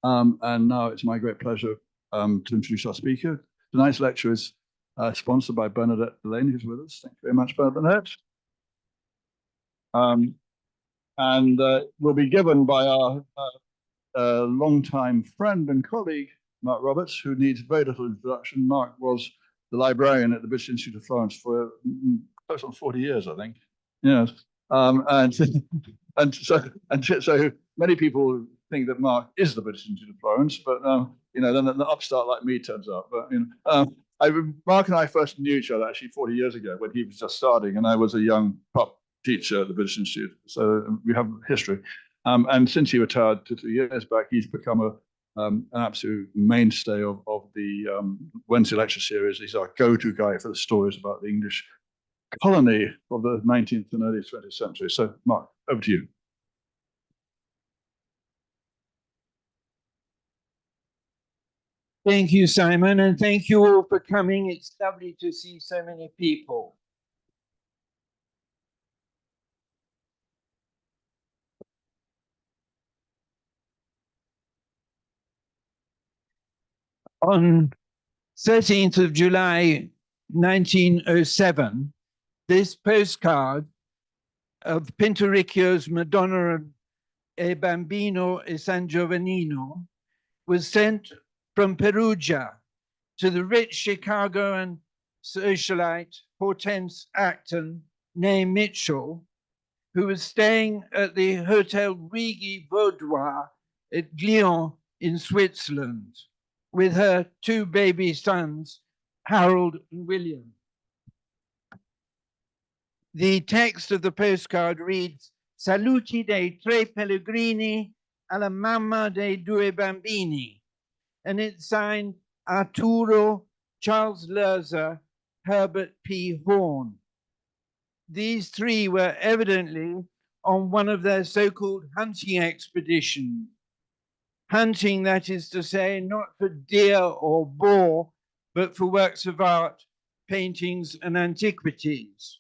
And now it's my great pleasure to introduce our speaker. Tonight's lecture is sponsored by Bernadette Delaney, who's with us. Thank you very much, Bernadette. And will be given by our longtime friend and colleague, Mark Roberts, who needs very little introduction. Mark was the librarian at the British Institute of Florence for close on 40 years, I think. Yes. And so many people think that Mark is the British Institute of Florence, but then an upstart like me turns up. But Mark and I first knew each other actually 40 years ago when he was just starting, and I was a young prop teacher at the British Institute. So we have history. And since he retired 2 years back, he's become an absolute mainstay of the Wednesday lecture series. He's our go-to guy for the stories about the English colony of the 19th and early 20th century. So, Mark, over to you. Thank you, Simon, and thank you all for coming. It's lovely to see so many people. On 13th of July, 1907, this postcard of Pinturicchio's Madonna e Bambino e San Giovannino was sent from Perugia to the rich Chicagoan socialite Hortense Acton, née Mitchell, who was staying at the Hotel Rigi Vaudois at Glion in Switzerland with her 2 baby sons, Harold and William. The text of the postcard reads, "Saluti dei 3 pellegrini alla mamma dei 2 bambini," and it's signed Arturo, Charles Loeser, Herbert P. Horn. These 3 were evidently on one of their so-called hunting expeditions. Hunting, that is to say, not for deer or boar, but for works of art, paintings, and antiquities.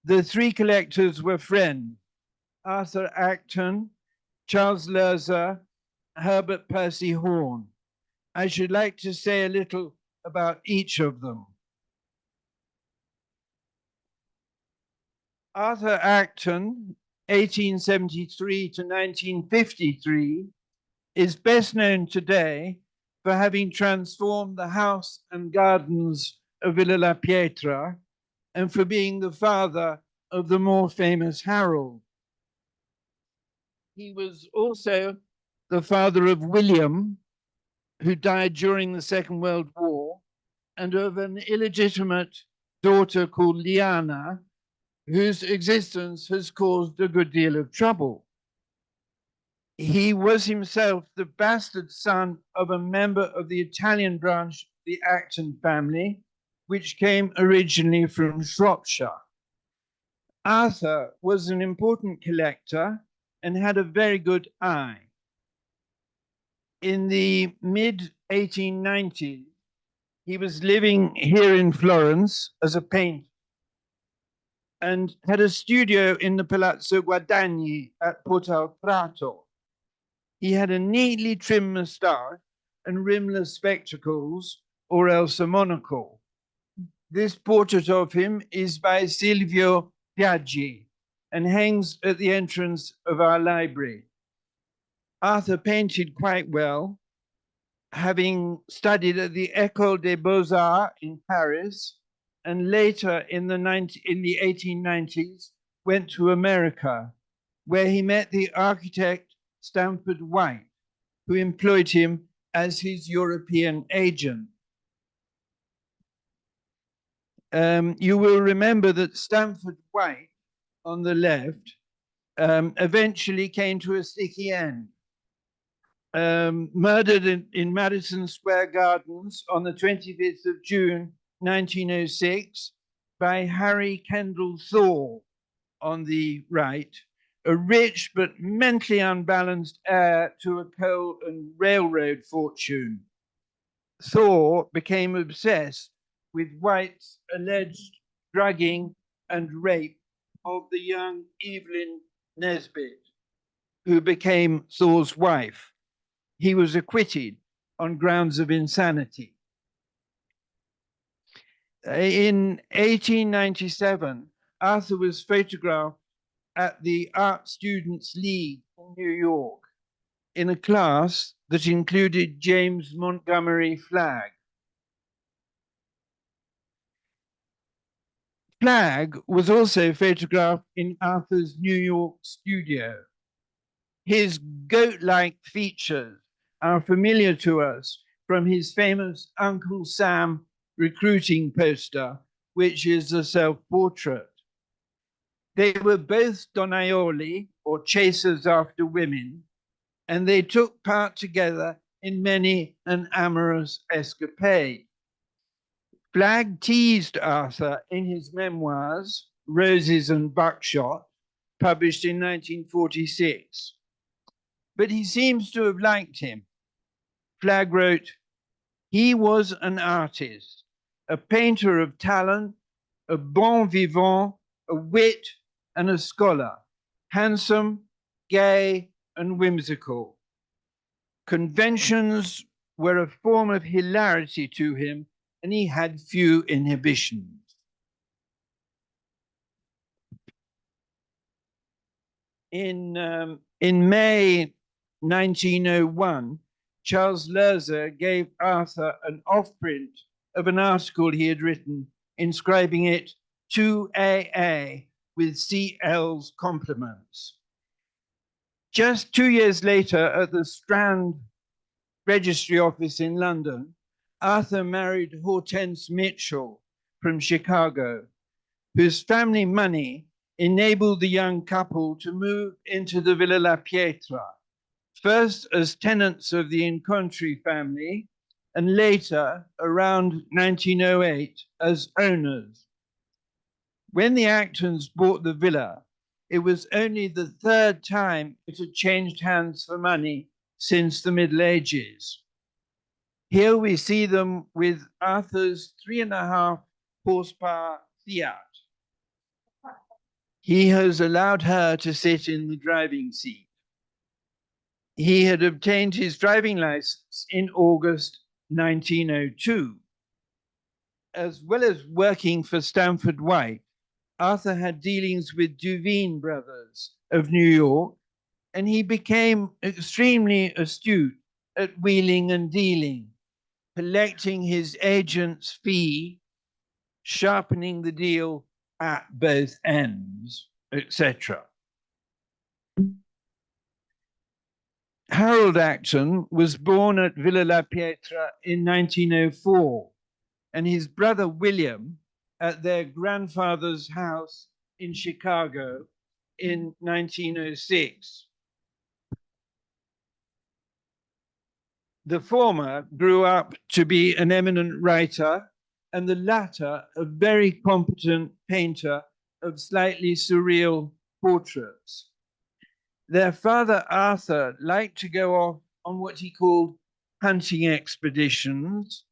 The 3 collectors were friends: Arthur Acton, Charles Loeser, Herbert Percy Horn. I should like to say a little about each of them. Arthur Acton, 1873 to 1953, is best known today for having transformed the house and gardens of Villa La Pietra and for being the father of the more famous Harold. He was also the father of William, who died during the Second World War, and of an illegitimate daughter called Liana, whose existence has caused a good deal of trouble. He was himself the bastard son of a member of the Italian branch of the Acton family, which came originally from Shropshire. Arthur was an important collector and had a very good eye. In the mid-1890s, he was living here in Florence as a painter and had a studio in the Palazzo Guadagni at Porta al Prato. He had a neatly trimmed moustache and rimless spectacles, or else a monocle. This portrait of him is by Silvio Piaggi and hangs at the entrance of our library. Arthur painted quite well, having studied at the École des Beaux-Arts in Paris, and later in the 1890s went to America, where he met the architect Stamford White, who employed him as his European agent. You will remember that Stamford White, on the left, eventually came to a sticky end. Murdered in Madison Square Gardens on the 25th of June, 1906, by Harry Kendall Thor on the right, a rich but mentally unbalanced heir to a coal and railroad fortune. Thor became obsessed with White's alleged drugging and rape of the young Evelyn Nesbit, who became Thor's wife. he was acquitted on grounds of insanity. In 1897, Arthur was photographed at the Art Students League in New York in a class that included James Montgomery Flagg. Flagg was also photographed in Arthur's New York studio. His goat-like features are familiar to us from his famous Uncle Sam recruiting poster, which is a self-portrait. They were both donaioli, or chasers after women, and they took part together in many an amorous escapade. Flagg teased Arthur in his memoirs, Roses and Buckshot, published in 1946. But he seems to have liked him. Flagg wrote, "He was an artist, a painter of talent, a bon vivant, a wit, and a scholar, handsome, gay, and whimsical. Conventions were a form of hilarity to him, and he had few inhibitions." In May 1901, Charles Loeser gave Arthur an off-print of an article he had written, inscribing it to AA with CL's compliments. Just 2 years later, at the Strand Registry Office in London, Arthur married Hortense Mitchell from Chicago, whose family money enabled the young couple to move into the Villa La Pietra, first as tenants of the Incontri family, and later, around 1908, as owners. When the Actons bought the villa, it was only the third time it had changed hands for money since the Middle Ages. Here we see them with Arthur's 3.5 horsepower Fiat. He has allowed her to sit in the driving seat. He had obtained his driving license in August 1902. As well as working for Stanford White, Arthur had dealings with Duveen Brothers of New York, and he became extremely astute at wheeling and dealing, collecting his agent's fee, sharpening the deal at both ends, etc. Harold Acton was born at Villa La Pietra in 1904, and his brother William at their grandfather's house in Chicago in 1906. The former grew up to be an eminent writer, and the latter a very competent painter of slightly surreal portraits. Their father, Arthur, liked to go off on what he called hunting expeditions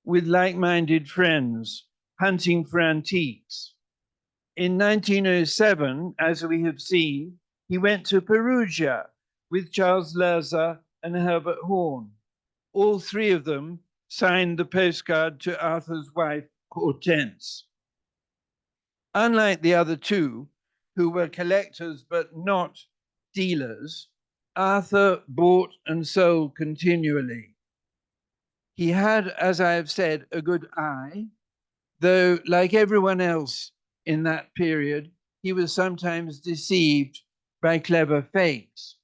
with like-minded friends, hunting for antiques. In 1907, as we have seen, he went to Perugia with Charles Loeser and Herbert Horn. All three of them signed the postcard to Arthur's wife, Hortense. Unlike the other two, who were collectors but not dealers, Arthur bought and sold continually. He had, as I have said, a good eye, though, like everyone else in that period, he was sometimes deceived by clever fakes.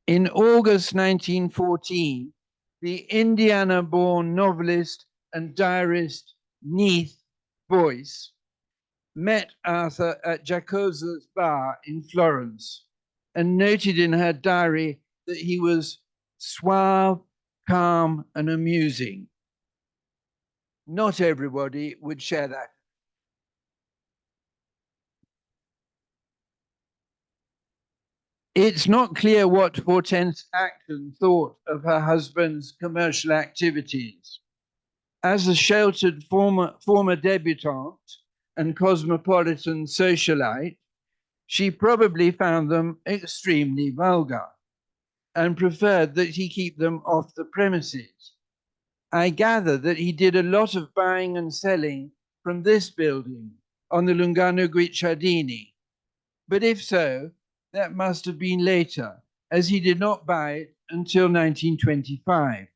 In August 1914, the Indiana-born novelist and diarist Neath Boyce met Arthur at Giacosa's bar in Florence and noted in her diary that he was suave, calm, and amusing. Not everybody would share that. It's not clear what Hortense Acton thought of her husband's commercial activities. As a sheltered former debutante and cosmopolitan socialite, she probably found them extremely vulgar. and preferred that he keep them off the premises. I gather that he did a lot of buying and selling from this building on the Lungano Guicciardini. But if so, that must have been later, as he did not buy it until 1925.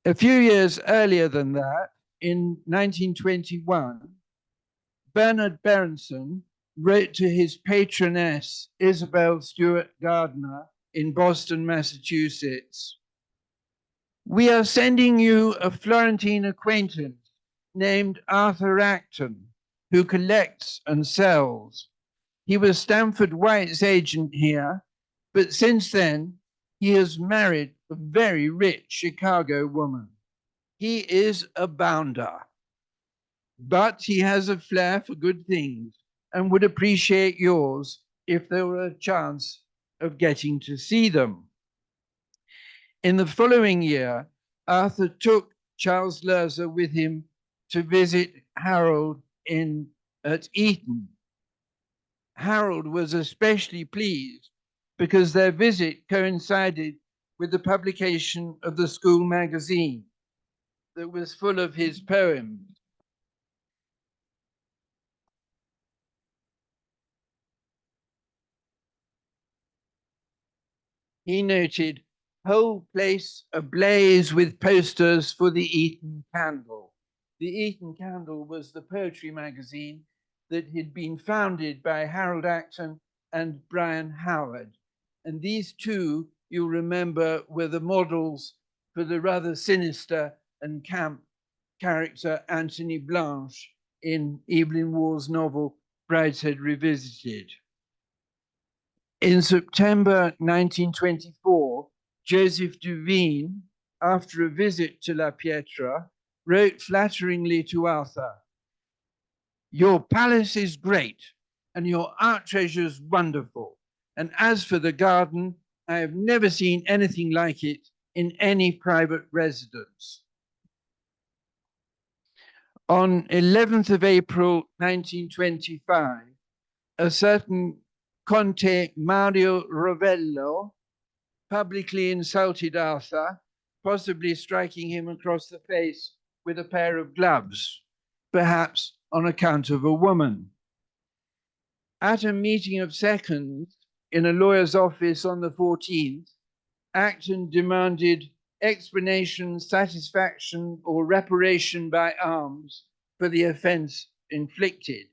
A few years earlier than that, in 1921, Bernard Berenson wrote to his patroness, Isabel Stewart Gardner, in Boston, Massachusetts, "We are sending you a Florentine acquaintance named Arthur Acton, who collects and sells. He was Stanford White's agent here, but since then, he has married a very rich Chicago woman. He is a bounder, but he has a flair for good things and would appreciate yours if there were a chance of getting to see them." In the following year, Arthur took Charles Loeser with him to visit Harold at Eton. Harold was especially pleased because their visit coincided with the publication of the school magazine that was full of his poems. He noted, "Whole place ablaze with posters for the Eton Candle." The Eton Candle was the poetry magazine that had been founded by Harold Acton and Brian Howard. And these two, you'll remember, were the models for the rather sinister and camp character Anthony Blanche in Evelyn Waugh's novel Brideshead Revisited. In September 1924, Joseph Duveen, after a visit to La Pietra, wrote flatteringly to Arthur, "Your palace is great, and your art treasures wonderful. And as for the garden, I have never seen anything like it in any private residence." On 11th of April 1925, a certain Conte Mario Rovello publicly insulted Arthur, possibly striking him across the face with a pair of gloves, perhaps on account of a woman. At a meeting of seconds in a lawyer's office on the 14th, Acton demanded explanation, satisfaction, or reparation by arms for the offense inflicted.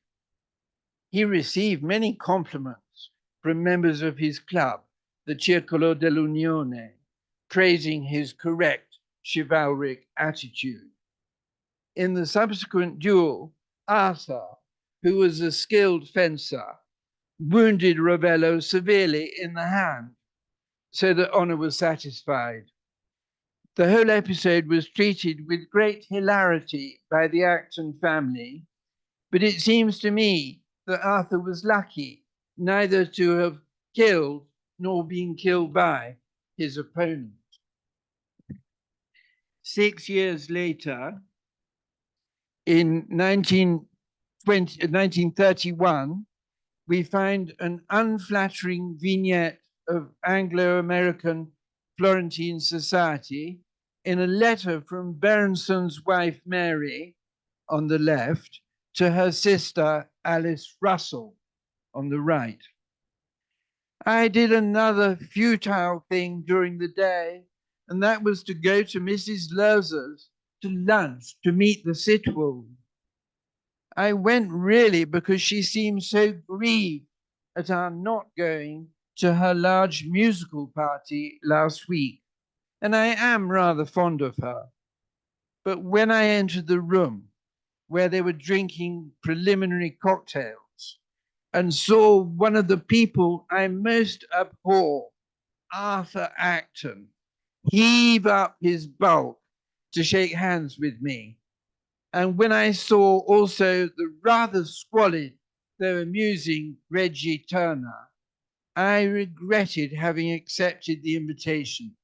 He received many compliments from members of his club, the Circolo dell'Unione, praising his correct chivalric attitude. In the subsequent duel, Arthur, who was a skilled fencer, wounded Rovello severely in the hand, so that honor was satisfied. The whole episode was treated with great hilarity by the Acton family, but it seems to me that Arthur was lucky neither to have killed nor been killed by his opponent. 6 years later, in 1931, we find an unflattering vignette of Anglo-American Florentine society in a letter from Berenson's wife, Mary, on the left, to her sister, Alice Russell, on the right. "I did another futile thing during the day, and that was to go to Mrs. Loeser's to lunch to meet the Sitwells. I went really because she seemed so grieved at our not going to her large musical party last week, and I am rather fond of her. But when I entered the room where they were drinking preliminary cocktails and saw one of the people I most abhor, Arthur Acton, heave up his bulk to shake hands with me, and when I saw also the rather squalid, though amusing, Reggie Turner, I regretted having accepted the invitation.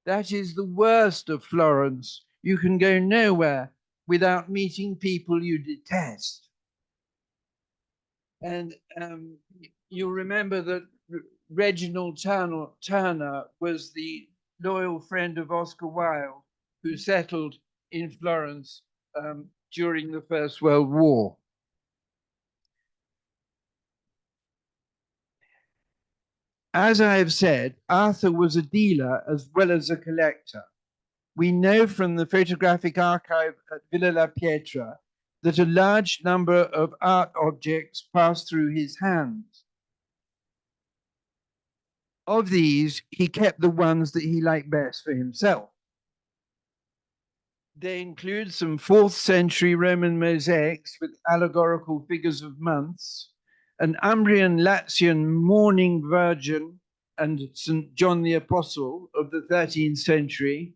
That is the worst of Florence. You can go nowhere without meeting people you detest." And you'll remember that Reginald Turner was the loyal friend of Oscar Wilde, who settled in Florence during the First World War. As I have said, Arthur was a dealer as well as a collector. We know from the photographic archive at Villa La Pietra that a large number of art objects passed through his hands. Of these, he kept the ones that he liked best for himself. They include some 4th century Roman mosaics with allegorical figures of months, an Umbrian Latian mourning Virgin and St. John the Apostle of the 13th century,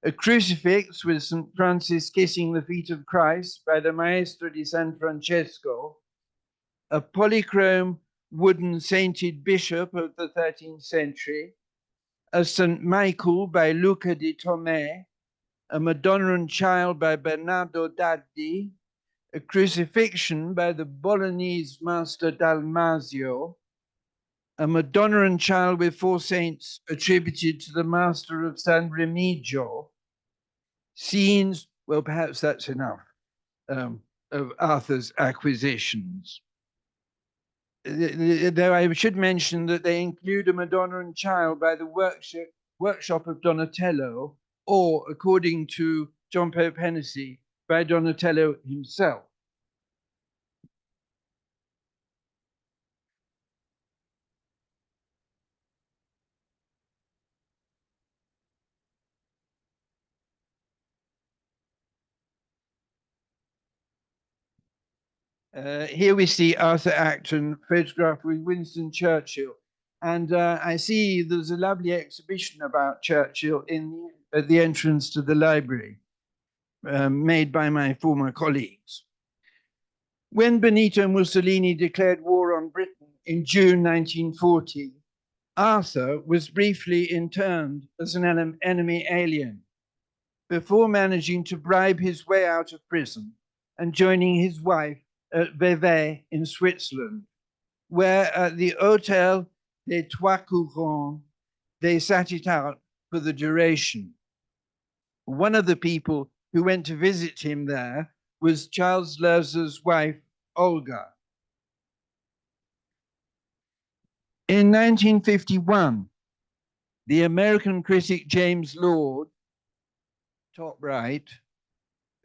a crucifix with St. Francis kissing the feet of Christ by the Maestro di San Francesco, a polychrome wooden sainted bishop of the 13th century, a St. Michael by Luca di Tomé, a Madonna and Child by Bernardo Daddi, a crucifixion by the Bolognese master Dalmasio, a Madonna and Child with 4 saints attributed to the master of San Remigio, scenes, well, perhaps that's enough, of Arthur's acquisitions. Though I should mention that they include a Madonna and Child by the workshop of Donatello, or, according to John Pope Hennessy, by Donatello himself. Here we see Arthur Acton photographed with Winston Churchill. And I see there's a lovely exhibition about Churchill at the entrance to the library, made by my former colleagues. When Benito Mussolini declared war on Britain in June 1940, Arthur was briefly interned as an enemy alien before managing to bribe his way out of prison and joining his wife at Vevey in Switzerland, where at the Hôtel des Trois Courants, they sat it out for the duration. One of the people who went to visit him there was Charles Loeser's wife, Olga. In 1951, the American critic James Lord, top right,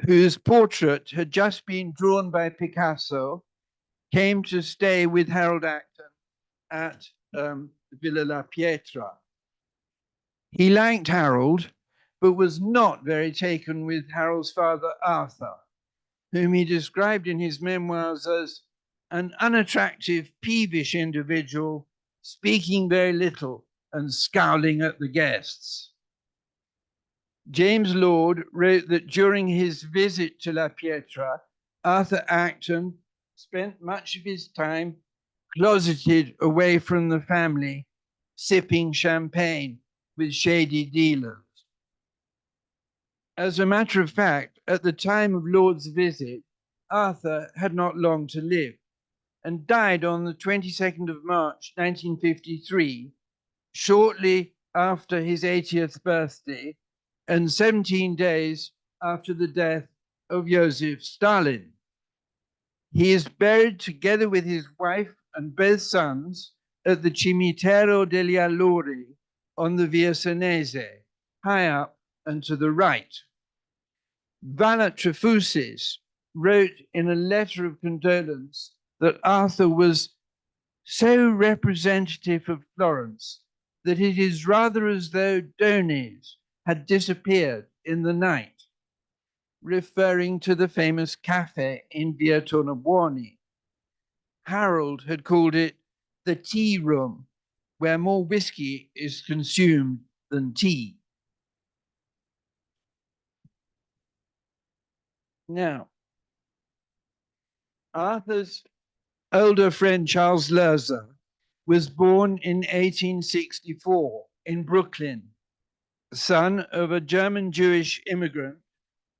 whose portrait had just been drawn by Picasso, came to stay with Harold Acton at Villa La Pietra. He liked Harold, but was not very taken with Harold's father, Arthur, whom he described in his memoirs as an unattractive, peevish individual, speaking very little and scowling at the guests. James Lord wrote that during his visit to La Pietra, Arthur Acton spent much of his time closeted away from the family, sipping champagne with shady dealers. As a matter of fact, at the time of Lord's visit, Arthur had not long to live and died on the 22nd of March, 1953, shortly after his 80th birthday and 17 days after the death of Joseph Stalin. He is buried together with his wife and both sons at the Cimitero degli Allori on the Via Senese, high up and to the right. Valet Trefusis wrote in a letter of condolence that Arthur was so representative of Florence that it is rather as though Donies had disappeared in the night, referring to the famous cafe in Via Tornabuoni. Harold had called it the tea room, where more whiskey is consumed than tea. Now, Arthur's older friend Charles Loeser was born in 1864 in Brooklyn, son of a German Jewish immigrant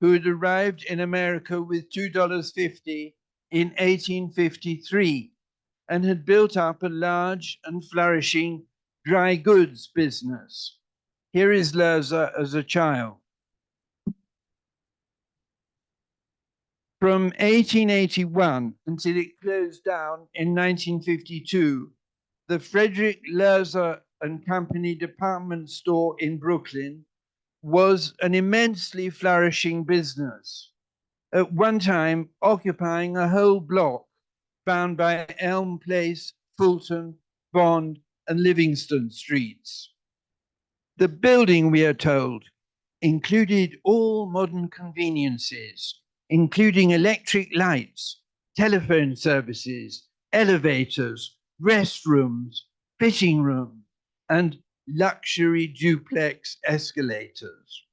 who had arrived in America with $2.50 in 1853 and had built up a large and flourishing dry goods business. Here is Loeser as a child. From 1881 until it closed down in 1952, the Frederick Loeser and Company department store in Brooklyn was an immensely flourishing business, at one time occupying a whole block bound by Elm Place, Fulton, Bond, and Livingston streets. The building, we are told, included all modern conveniences, including electric lights, telephone services, elevators, restrooms, fitting rooms, and luxury duplex escalators.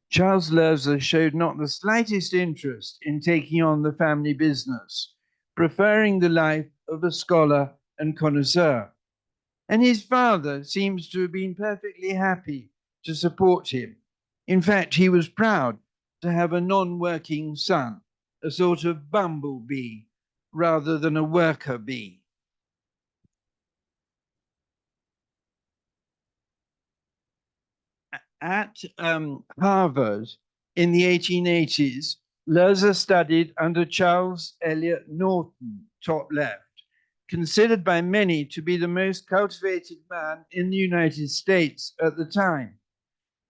Charles Loeser showed not the slightest interest in taking on the family business, preferring the life of a scholar and connoisseur. And his father seems to have been perfectly happy to support him. In fact, he was proud to have a non-working son, a sort of bumblebee rather than a worker bee. At Harvard in the 1880s, Loeser studied under Charles Eliot Norton, top left, considered by many to be the most cultivated man in the United States at the time.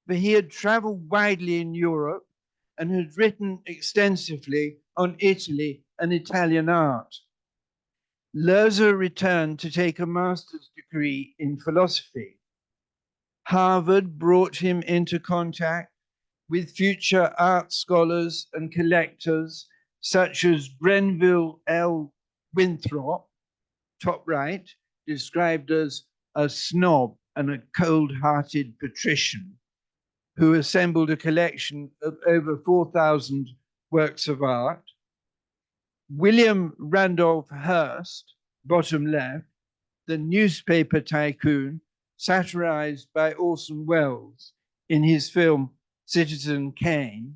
But he had traveled widely in Europe and had written extensively on Italy and Italian art. Loeser returned to take a master's degree in philosophy. Harvard brought him into contact with future art scholars and collectors such as Grenville L. Winthrop, top right, described as a snob and a cold-hearted patrician, who assembled a collection of over 4,000 works of art. William Randolph Hearst, bottom left, the newspaper tycoon satirized by Orson Welles in his film Citizen Kane,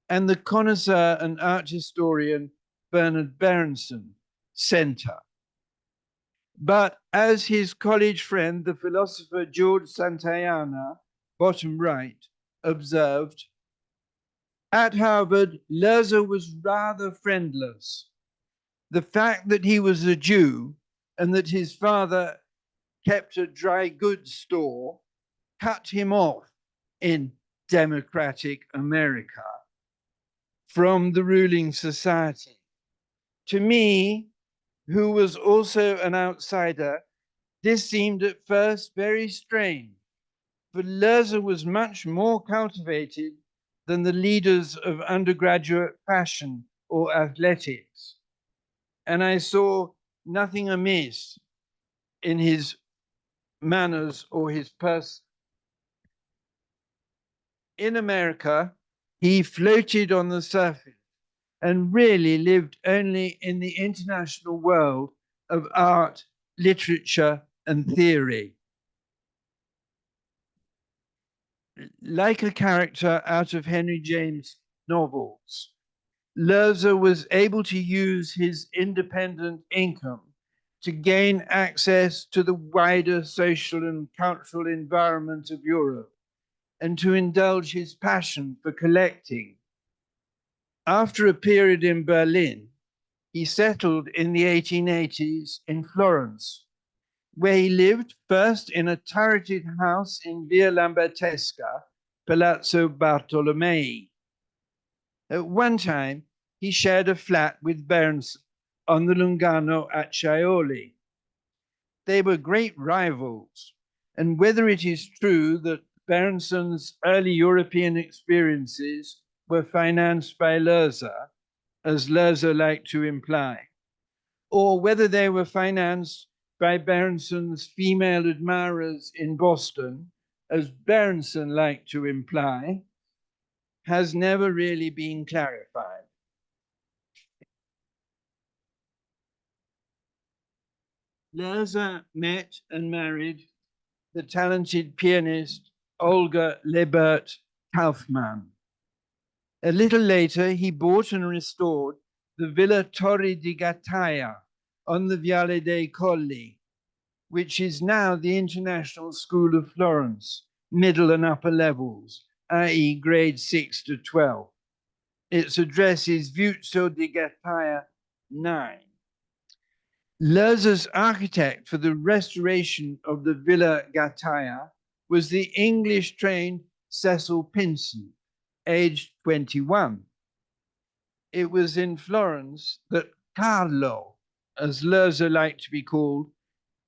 and the connoisseur and art historian Bernard Berenson, center. But as his college friend, the philosopher George Santayana, bottom right, observed, at Harvard, Loeser was rather friendless. The fact that he was a Jew and that his father kept a dry goods store cut him off in democratic America from the ruling society. To me, who was also an outsider, this seemed at first very strange, for Loeser was much more cultivated than the leaders of undergraduate fashion or athletics. And I saw nothing amiss in his manners or his person. In America, he floated on the surface and really lived only in the international world of art, literature, and theory. Like a character out of Henry James' novels, Loeser was able to use his independent income to gain access to the wider social and cultural environment of Europe and to indulge his passion for collecting. After a period in Berlin, he settled in the 1880s in Florence, where he lived first in a turreted house in Via Lambertesca, Palazzo Bartolomei. At one time, he shared a flat with Berenson on the Lungano at Chiaoli. They were great rivals, and whether it is true that Berenson's early European experiences were financed by Loeser, as Loeser liked to imply, or whether they were financed by Berenson's female admirers in Boston, as Berenson liked to imply, has never really been clarified. Loeser met and married the talented pianist Olga Lebert Kaufmann. A little later, he bought and restored the Villa Torri di Gattaia on the Viale dei Colli, which is now the International School of Florence, middle and upper levels, i.e. grades 6 to 12. Its address is Viuzzo di Gattaia 9. Loeser's architect for the restoration of the Villa Gattaia was the English-trained Cecil Pinson, aged 21. It was in Florence that Carlo, as Loeser liked to be called,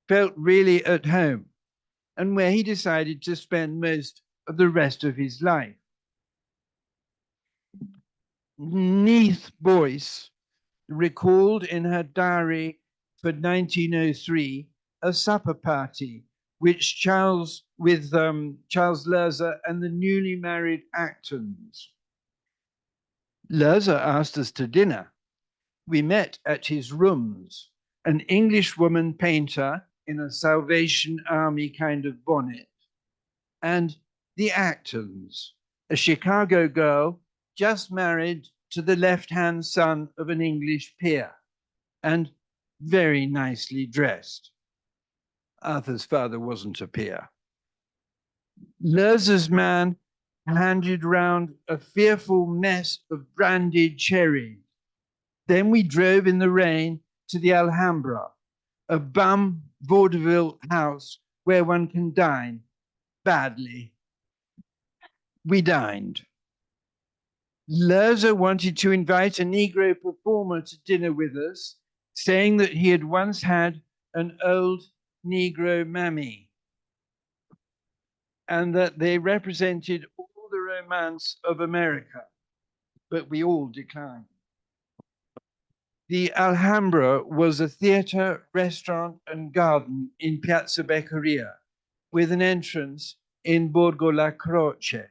felt really at home, and where he decided to spend most of the rest of his life. Neath Boyce recalled in her diary for 1903 a supper party which Charles Loeser and the newly married Actons. Loeser asked us to dinner. We met at his rooms, an Englishwoman painter in a Salvation Army kind of bonnet, and the Actons, a Chicago girl just married to the left-hand son of an English peer, and very nicely dressed. Arthur's father wasn't a peer. Loeser's man handed round a fearful mess of brandied cherries. Then we drove in the rain to the Alhambra, a bum vaudeville house where one can dine badly. We dined. Loeser wanted to invite a Negro performer to dinner with us, saying that he had once had an old Negro mammy and that they represented all the romance of America, but we all declined. The Alhambra was a theater, restaurant, and garden in Piazza Beccaria, with an entrance in Borgo La Croce.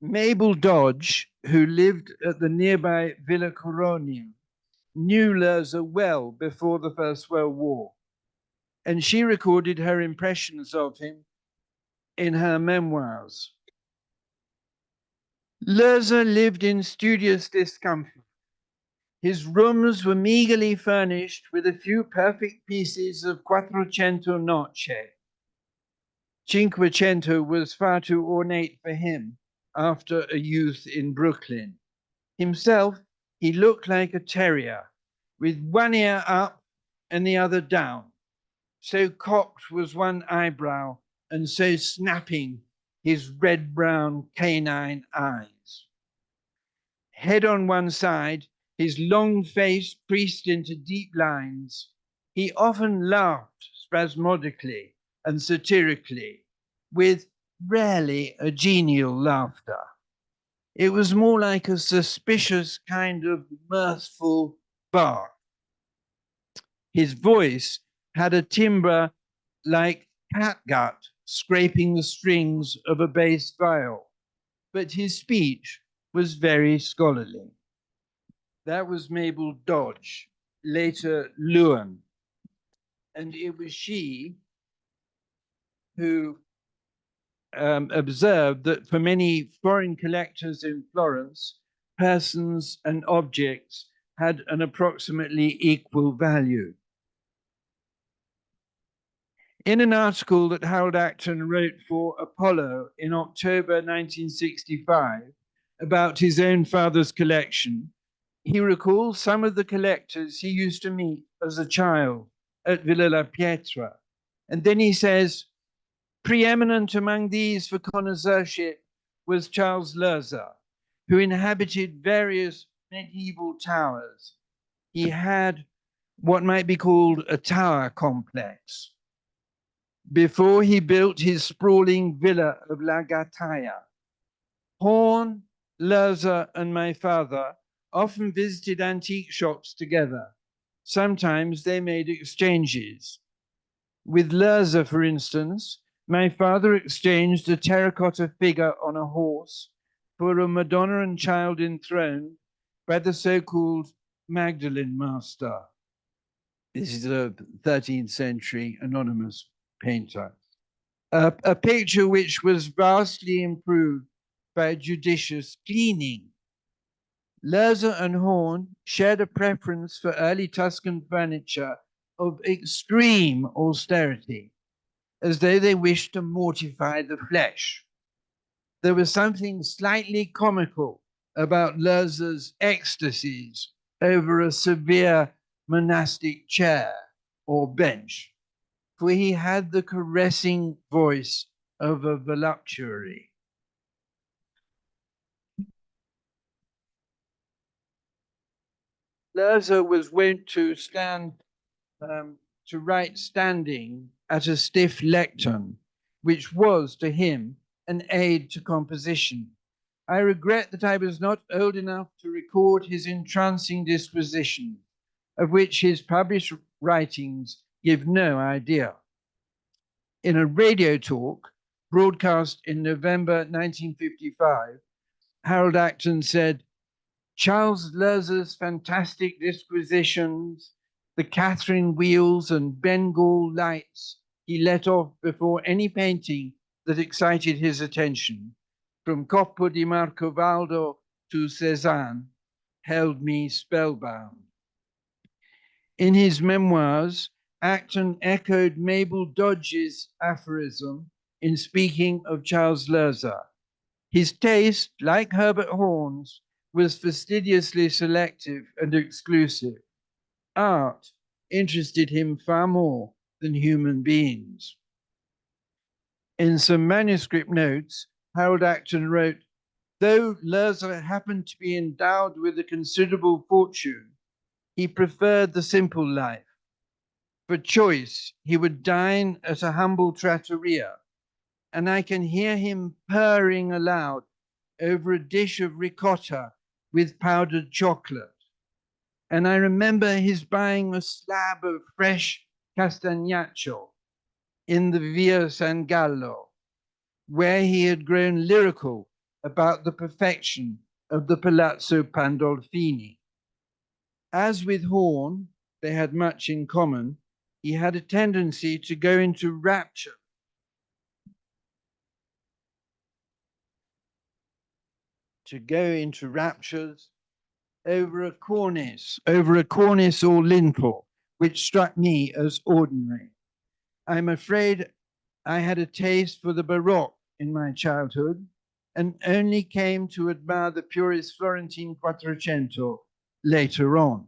Mabel Dodge, who lived at the nearby Villa Coronia, knew Loeser well before the First World War, and she recorded her impressions of him in her memoirs. Loeser lived in studious discomfort. His rooms were meagerly furnished with a few perfect pieces of Quattrocento Noce. Cinquecento was far too ornate for him after a youth in Brooklyn. Himself, he looked like a terrier, with one ear up and the other down. So cocked was one eyebrow, and so snapping his red-brown canine eyes. Head on one side, his long face creased into deep lines. He often laughed spasmodically and satirically, with rarely a genial laughter. It was more like a suspicious kind of mirthful bark. His voice had a timbre like catgut scraping the strings of a bass viol, but his speech was very scholarly. That was Mabel Dodge, later Lewin, and it was she who observed that for many foreign collectors in Florence, persons and objects had an approximately equal value. In an article that Harold Acton wrote for Apollo in October 1965 about his own father's collection, he recalls some of the collectors he used to meet as a child at Villa La Pietra. And then he says, preeminent among these for connoisseurship was Charles Loeser, who inhabited various medieval towers. He had what might be called a tower complex before he built his sprawling villa of La Gattaia. Horn, Loeser, and my father often visited antique shops together. Sometimes they made exchanges. With Loeser, for instance, my father exchanged a terracotta figure on a horse for a Madonna and Child enthroned by the so-called Magdalene Master. This is a 13th century anonymous painter. A picture which was vastly improved by judicious cleaning. Loeser and Horn shared a preference for early Tuscan furniture of extreme austerity, as though they wished to mortify the flesh. There was something slightly comical about Loeser's ecstasies over a severe monastic chair or bench, for he had the caressing voice of a voluptuary. Loeser was wont to write standing at a stiff lectern, which was to him an aid to composition. I regret that I was not old enough to record his entrancing disquisition, of which his published writings give no idea. In a radio talk broadcast in November 1955, Harold Acton said, Charles Loeser's fantastic disquisitions, the Catherine wheels and Bengal lights he let off before any painting that excited his attention, from Coppo di Marcovaldo to Cézanne, held me spellbound. In his memoirs, Acton echoed Mabel Dodge's aphorism in speaking of Charles Loeser. His taste, like Herbert Horn's, was fastidiously selective and exclusive. Art interested him far more than human beings. In some manuscript notes, Harold Acton wrote, though Loeser happened to be endowed with a considerable fortune, he preferred the simple life. For choice, he would dine at a humble trattoria, and I can hear him purring aloud over a dish of ricotta with powdered chocolate. And I remember his buying a slab of fresh castagnaccio in the Via San Gallo, where he had grown lyrical about the perfection of the Palazzo Pandolfini. As with Horn, they had much in common. He had a tendency to go into rapture. Raptures over a cornice or lintel, which struck me as ordinary. I'm afraid I had a taste for the Baroque in my childhood and only came to admire the purest Florentine Quattrocento later on.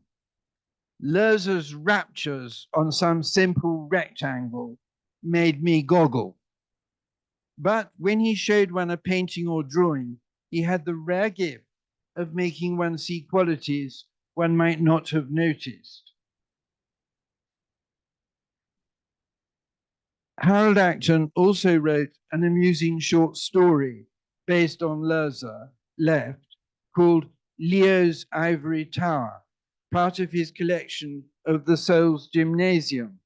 Loeser's raptures on some simple rectangle made me goggle. But when he showed one a painting or drawing, he had the rare gift of making one see qualities one might not have noticed. Harold Acton also wrote an amusing short story based on Loeser, Left, called Leo's Ivory Tower, part of his collection of the Soul's Gymnasium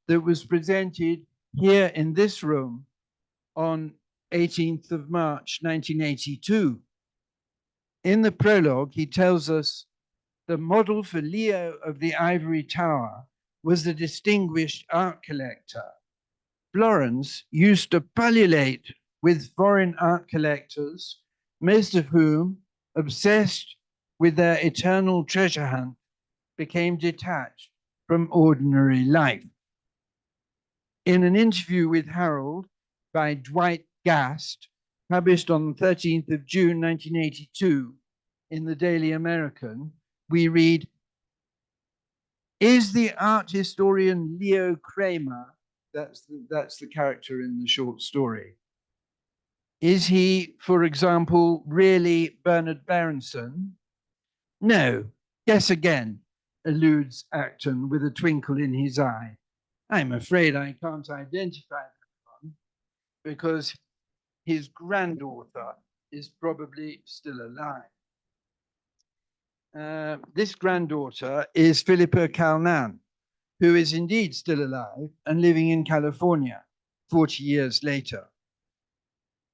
that was presented here in this room on 18th of March, 1982. In the prologue, he tells us the model for Leo of the Ivory Tower was the distinguished art collector. Florence used to pullulate with foreign art collectors, most of whom, obsessed with their eternal treasure hunt, became detached from ordinary life. In an interview with Harold by Dwight Gast, published on the 13th of June, 1982, in the Daily American, we read, is the art historian Leo Kramer, that's the character in the short story, is he, for example, really Bernard Berenson? No, guess again, alludes Acton with a twinkle in his eye. I'm afraid I can't identify that one because his granddaughter is probably still alive. This granddaughter is Philippa Calnan, who is indeed still alive and living in California 40 years later.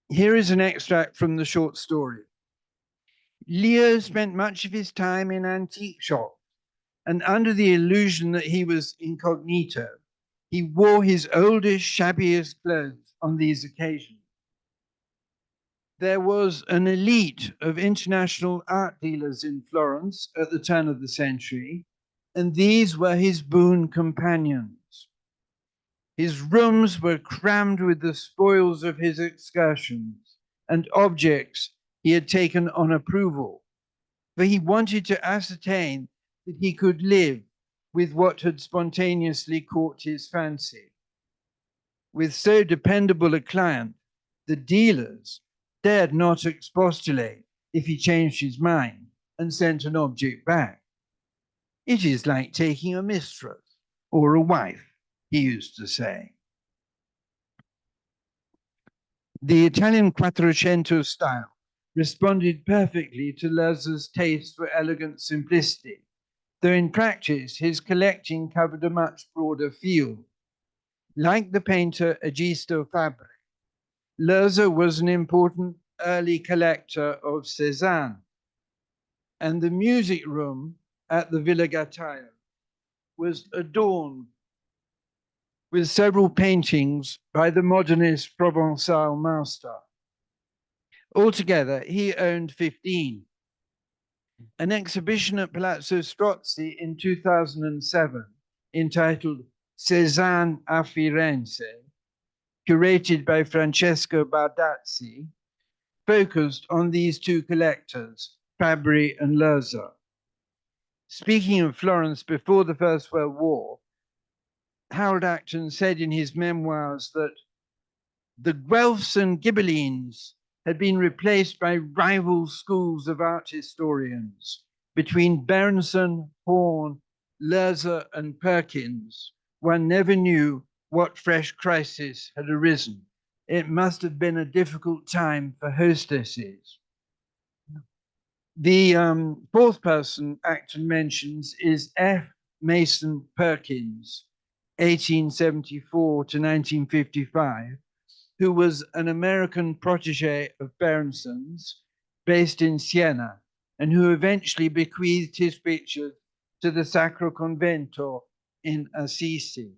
Here is an extract from the short story. Leo spent much of his time in antique shops, and under the illusion that he was incognito, he wore his oldest, shabbiest clothes on these occasions. There was an elite of international art dealers in Florence at the turn of the century, and these were his boon companions. His rooms were crammed with the spoils of his excursions and objects he had taken on approval, for he wanted to ascertain that he could live with what had spontaneously caught his fancy. With so dependable a client, the dealers dared not expostulate if he changed his mind and sent an object back. It is like taking a mistress or a wife, he used to say. The Italian Quattrocento style responded perfectly to Loeser's taste for elegant simplicity, though in practice his collecting covered a much broader field. Like the painter Egisto Fabri, Loeser was an important early collector of Cézanne, and the music room at the Villa Gattaio was adorned with several paintings by the modernist Provençal master. Altogether, he owned 15. An exhibition at Palazzo Strozzi in 2007, entitled Cézanne a Firenze, curated by Francesco Bardazzi, focused on these two collectors, Fabri and Loeser. Speaking of Florence before the First World War, Harold Acton said in his memoirs that the Guelphs and Ghibellines had been replaced by rival schools of art historians. Between Berenson, Horn, Loeser, and Perkins, one never knew what fresh crisis had arisen. It must have been a difficult time for hostesses. The fourth person Acton mentions is F. Mason Perkins, 1874 to 1955, who was an American protege of Berenson's, based in Siena, and who eventually bequeathed his pictures to the Sacro Convento in Assisi.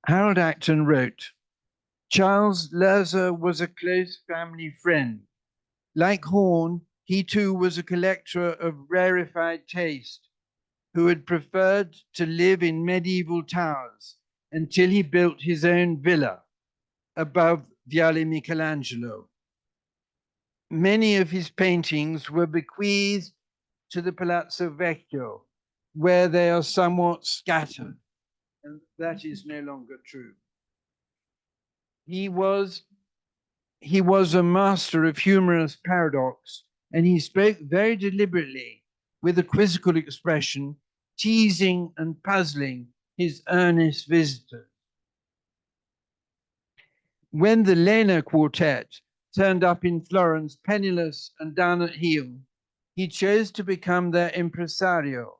Harold Acton wrote, Charles Loeser was a close family friend. Like Horn, he too was a collector of rarefied taste, who had preferred to live in medieval towers until he built his own villa above Viale Michelangelo. Many of his paintings were bequeathed to the Palazzo Vecchio, where they are somewhat scattered, and that is no longer true. He was a master of humorous paradox, and he spoke very deliberately with a quizzical expression, teasing and puzzling his earnest visitors. When the Lena Quartet turned up in Florence, penniless and down at heel, he chose to become their impresario,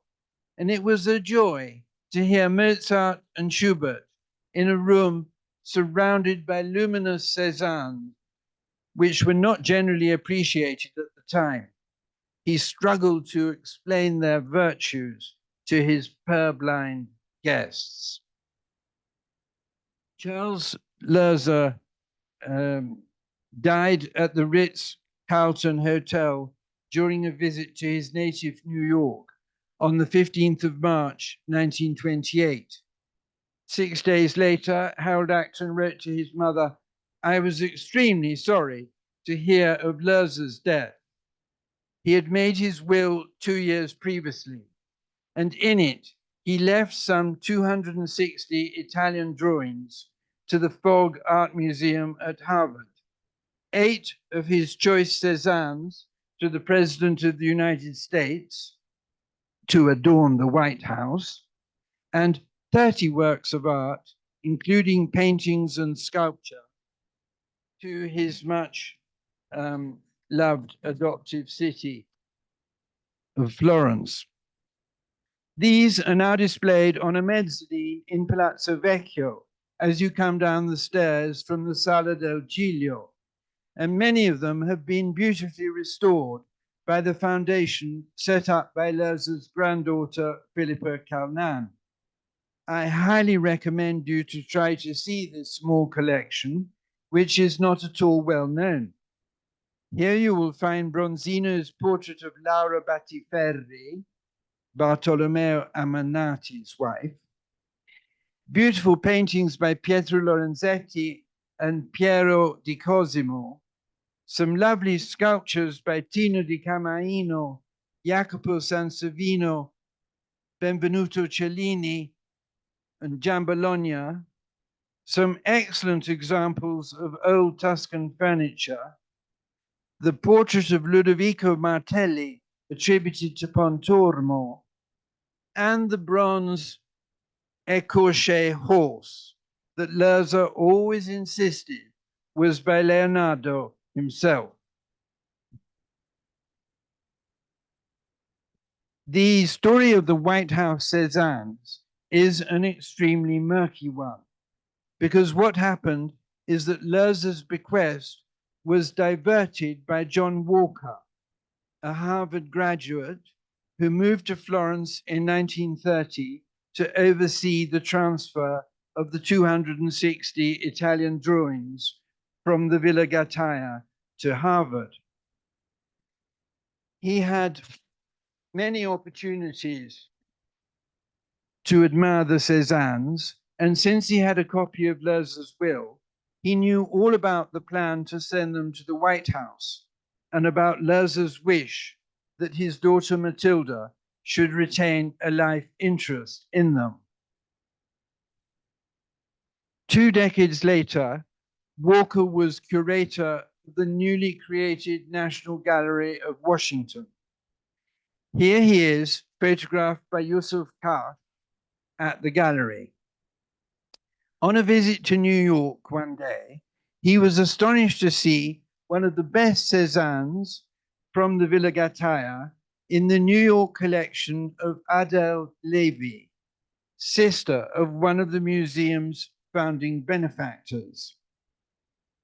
and it was a joy to hear Mozart and Schubert in a room surrounded by luminous Cézanne, which were not generally appreciated at the time. He struggled to explain their virtues to his purblind guests. Charles Loeser died at the Ritz-Carlton Hotel during a visit to his native New York on the 15th of March, 1928. 6 days later, Harold Acton wrote to his mother, I was extremely sorry to hear of Loeser's death. He had made his will 2 years previously, and in it, he left some 260 Italian drawings to the Fogg Art Museum at Harvard, 8 of his choice Cézannes to the President of the United States to adorn the White House, and 30 works of art, including paintings and sculpture, to his much loved adoptive city of Florence. These are now displayed on a mezzanine in Palazzo Vecchio as you come down the stairs from the Sala del Giglio, and many of them have been beautifully restored by the foundation set up by Loeser's granddaughter, Philippa Calnan. I highly recommend you to try to see this small collection, which is not at all well known. Here you will find Bronzino's portrait of Laura Battiferri, Bartolomeo Ammanati's wife, beautiful paintings by Pietro Lorenzetti and Piero di Cosimo, some lovely sculptures by Tino di Camaino, Jacopo Sansovino, Benvenuto Cellini, and Giambologna, some excellent examples of old Tuscan furniture, the portrait of Ludovico Martelli attributed to Pontormo, and the bronze Écorché horse that Loeser always insisted was by Leonardo himself. The story of the White House Cézannes is an extremely murky one, because what happened is that Loeser's bequest was diverted by John Walker, a Harvard graduate who moved to Florence in 1930 to oversee the transfer of the 260 Italian drawings from the Villa Gattaia to Harvard. He had many opportunities to admire the Cézannes, and since he had a copy of Loeser's will, he knew all about the plan to send them to the White House and about Loeser's wish that his daughter Matilda should retain a life interest in them. 2 decades later, Walker was curator of the newly created National Gallery of Washington. Here he is, photographed by Yusuf Kar at the gallery. On a visit to New York one day, he was astonished to see one of the best Cézannes from the Villa Gattaia in the New York collection of Adele Levy, sister of one of the museum's founding benefactors.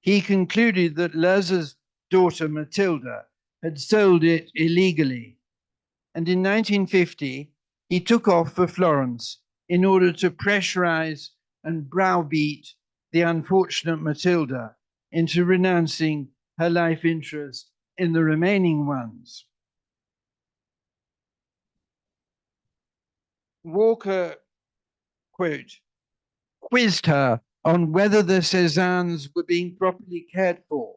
He concluded that Loeser's daughter Matilda had sold it illegally, and in 1950 he took off for Florence in order to pressurize and browbeat the unfortunate Matilda into renouncing her life interest in the remaining ones. Walker, quote, quizzed her on whether the Cézannes were being properly cared for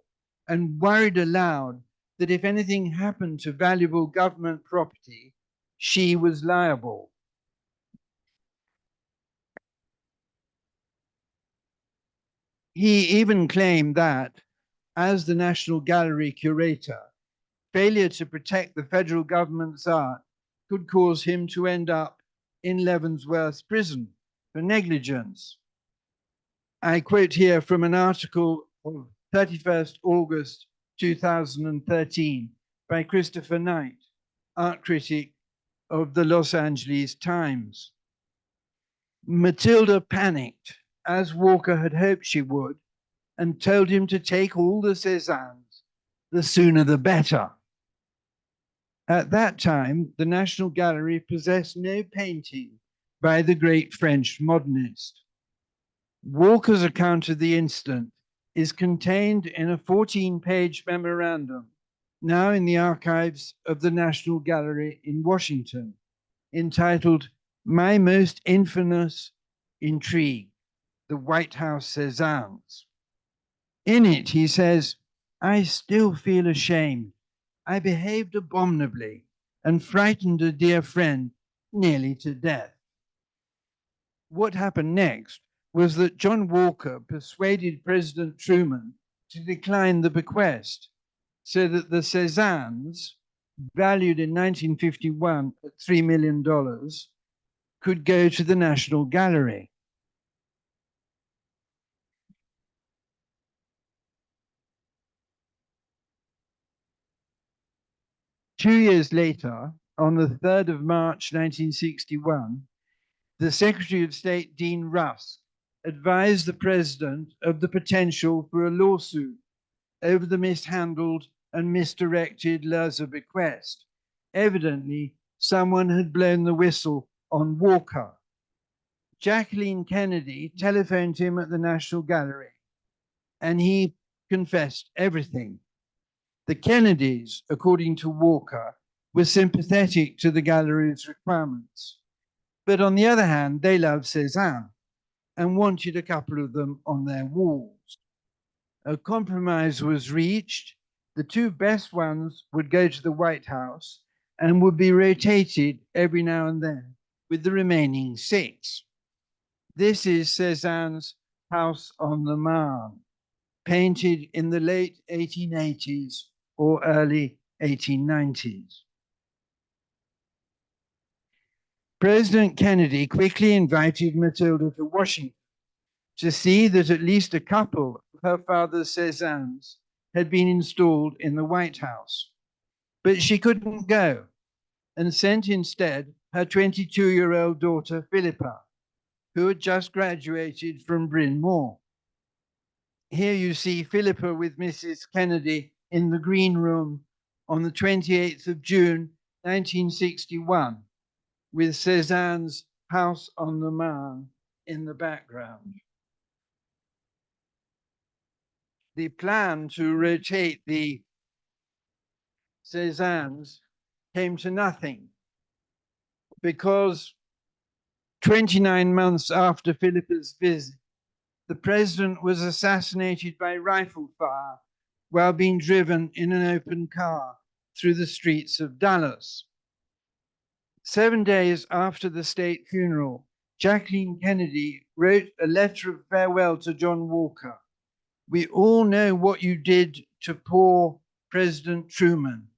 and worried aloud that if anything happened to valuable government property, she was liable. He even claimed that, as the National Gallery curator, failure to protect the federal government's art could cause him to end up in Leavenworth prison for negligence. I quote here from an article of 31st August 2013 by Christopher Knight, art critic of the Los Angeles Times. Matilda panicked, as Walker had hoped she would, and told him to take all the Cézannes, the sooner the better. At that time, the National Gallery possessed no painting by the great French modernist. Walker's account of the incident is contained in a 14-page memorandum, now in the archives of the National Gallery in Washington, entitled My Most Infamous Intrigue, the White House Cézannes. In it, he says, I still feel ashamed. I behaved abominably and frightened a dear friend nearly to death. What happened next was that John Walker persuaded President Truman to decline the bequest so that the Cézannes, valued in 1951 at $3 million, could go to the National Gallery. Two years later, on the 3rd of March 1961, the Secretary of State, Dean Rusk, advised the President of the potential for a lawsuit over the mishandled and misdirected Loeser bequest. Evidently, someone had blown the whistle on Walker. Jacqueline Kennedy telephoned him at the National Gallery, and he confessed everything. The Kennedys, according to Walker, were sympathetic to the gallery's requirements. But on the other hand, they loved Cézanne and wanted a couple of them on their walls. A compromise was reached. The two best ones would go to the White House and would be rotated every now and then with the remaining 6. This is Cézanne's House on the Marne, painted in the late 1880s or early 1890s. President Kennedy quickly invited Matilda to Washington to see that at least a couple of her father's Cézannes had been installed in the White House. But she couldn't go and sent instead her 22-year-old daughter, Philippa, who had just graduated from Bryn Mawr. Here you see Philippa with Mrs. Kennedy in the green room on the 28th of June, 1961, with Cézanne's House on the Marne in the background. The plan to rotate the Cézannes came to nothing because 29 months after Philippa's visit, the president was assassinated by rifle fire while being driven in an open car through the streets of Dallas. 7 days after the state funeral, Jacqueline Kennedy wrote a letter of farewell to John Walker. We all know what you did to poor President Truman,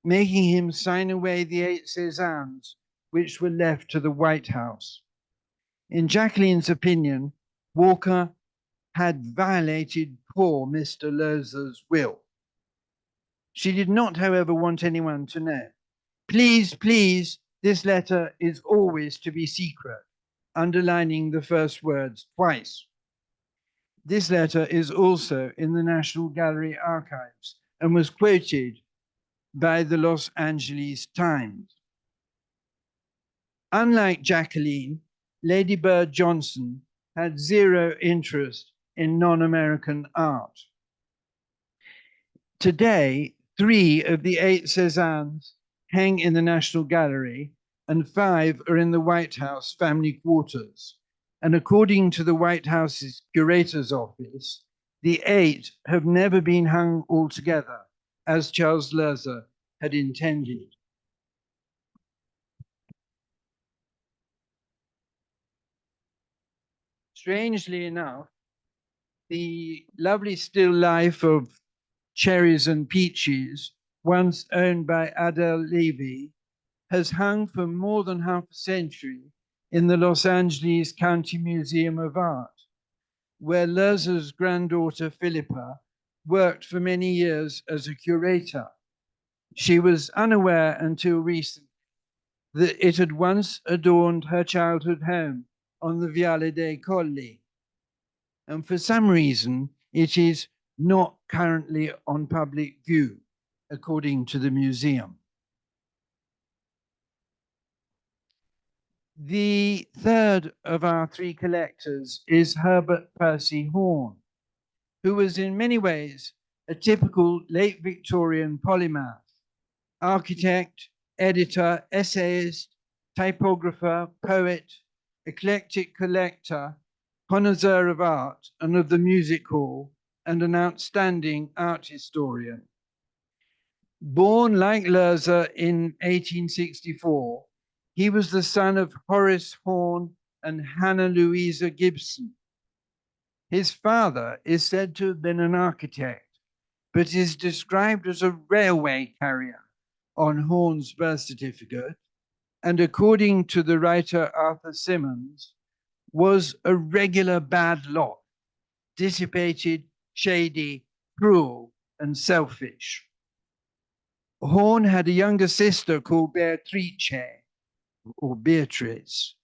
making him sign away the 8 Cézannes which were left to the White House. In Jacqueline's opinion, Walker had violated poor Mr. Loeser's will. She did not, however, want anyone to know. Please, please, this letter is always to be secret, underlining the first words twice. This letter is also in the National Gallery archives and was quoted by the Los Angeles Times. Unlike Jacqueline, Lady Bird Johnson had zero interest in non-American art. Today, 3 of the 8 Cézannes hang in the National Gallery and 5 are in the White House family quarters. And according to the White House's curator's office, the 8 have never been hung all together, as Charles Loeser had intended. Strangely enough, the lovely still life of Cherries and Peaches, once owned by Adele Levy, has hung for more than half a century in the Los Angeles County Museum of Art, where Loeser's granddaughter Philippa worked for many years as a curator. She was unaware until recently that it had once adorned her childhood home on the Viale dei Colli. And for some reason, it is not currently on public view, according to the museum. The third of our 3 collectors is Herbert Percy Horn, who was in many ways a typical late Victorian polymath, architect, editor, essayist, typographer, poet, eclectic collector, connoisseur of art and of the music hall, and an outstanding art historian. Born like Loeser in 1864, he was the son of Horace Horn and Hannah Louisa Gibson. His father is said to have been an architect, but is described as a railway carrier on Horn's birth certificate, and according to the writer Arthur Symonds, was a regular bad lot, dissipated, shady, cruel, and selfish. Horn had a younger sister called Beatrice, or Beatrice,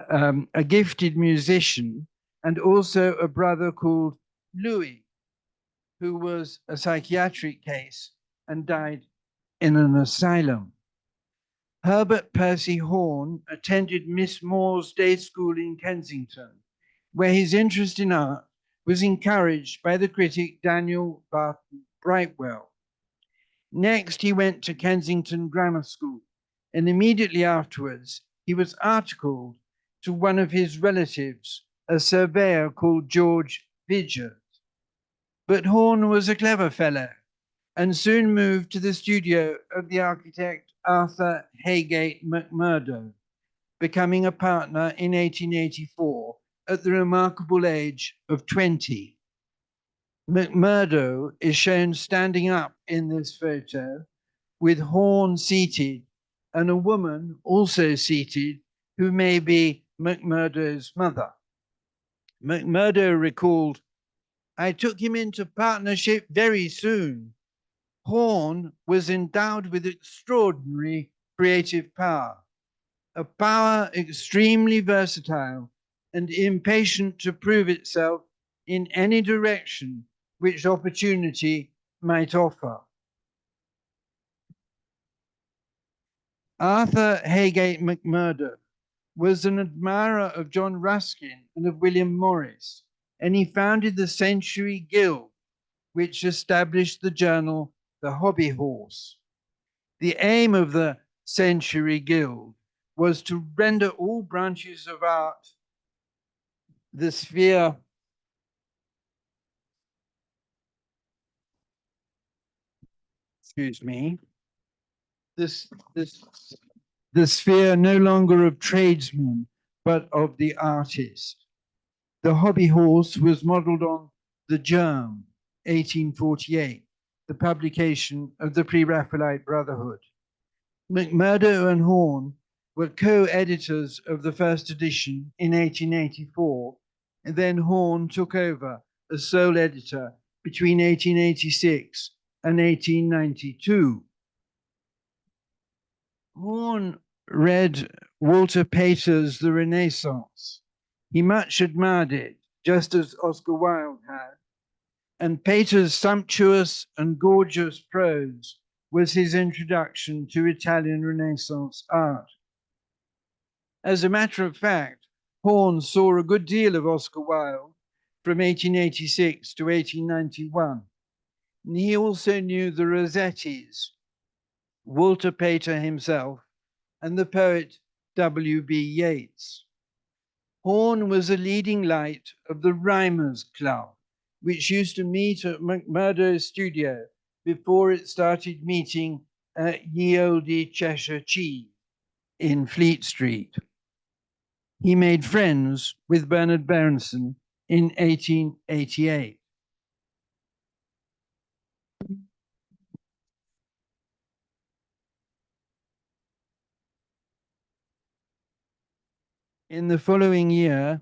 a gifted musician, and also a brother called Louis, who was a psychiatric case and died in an asylum. Herbert Percy Horn attended Miss Moore's day school in Kensington, where his interest in art was encouraged by the critic Daniel Barton Brightwell. Next, he went to Kensington Grammar School, and immediately afterwards, he was articled to one of his relatives, a surveyor called George Vidgers. But Horn was a clever fellow and soon moved to the studio of the architect Arthur Heygate McMurdo, becoming a partner in 1884 at the remarkable age of 20. McMurdo is shown standing up in this photo with Horn seated and a woman also seated who may be McMurdo's mother. McMurdo recalled, "I took him into partnership very soon. Horn was endowed with extraordinary creative power, a power extremely versatile and impatient to prove itself in any direction which opportunity might offer." Arthur Heygate McMurdo was an admirer of John Ruskin and of William Morris, and he founded the Century Guild, which established the journal The Hobby Horse. The aim of the Century Guild was to render all branches of art the sphere the sphere no longer of tradesmen, but of the artist. The Hobby Horse was modeled on The Germ, 1848, the publication of the Pre-Raphaelite Brotherhood. McMurdo and Horn were co-editors of the first edition in 1884, and then Horn took over as sole editor between 1886 and 1892. Horn read Walter Pater's The Renaissance. He much admired it, just as Oscar Wilde had, and Pater's sumptuous and gorgeous prose was his introduction to Italian Renaissance art. As a matter of fact, Horn saw a good deal of Oscar Wilde from 1886 to 1891. And he also knew the Rossettis, Walter Pater himself, and the poet W.B. Yeats. Horn was a leading light of the Rhymers Club, which used to meet at McMurdo's studio before it started meeting at Ye Olde Cheshire Cheese in Fleet Street. He made friends with Bernard Berenson in 1888. In the following year,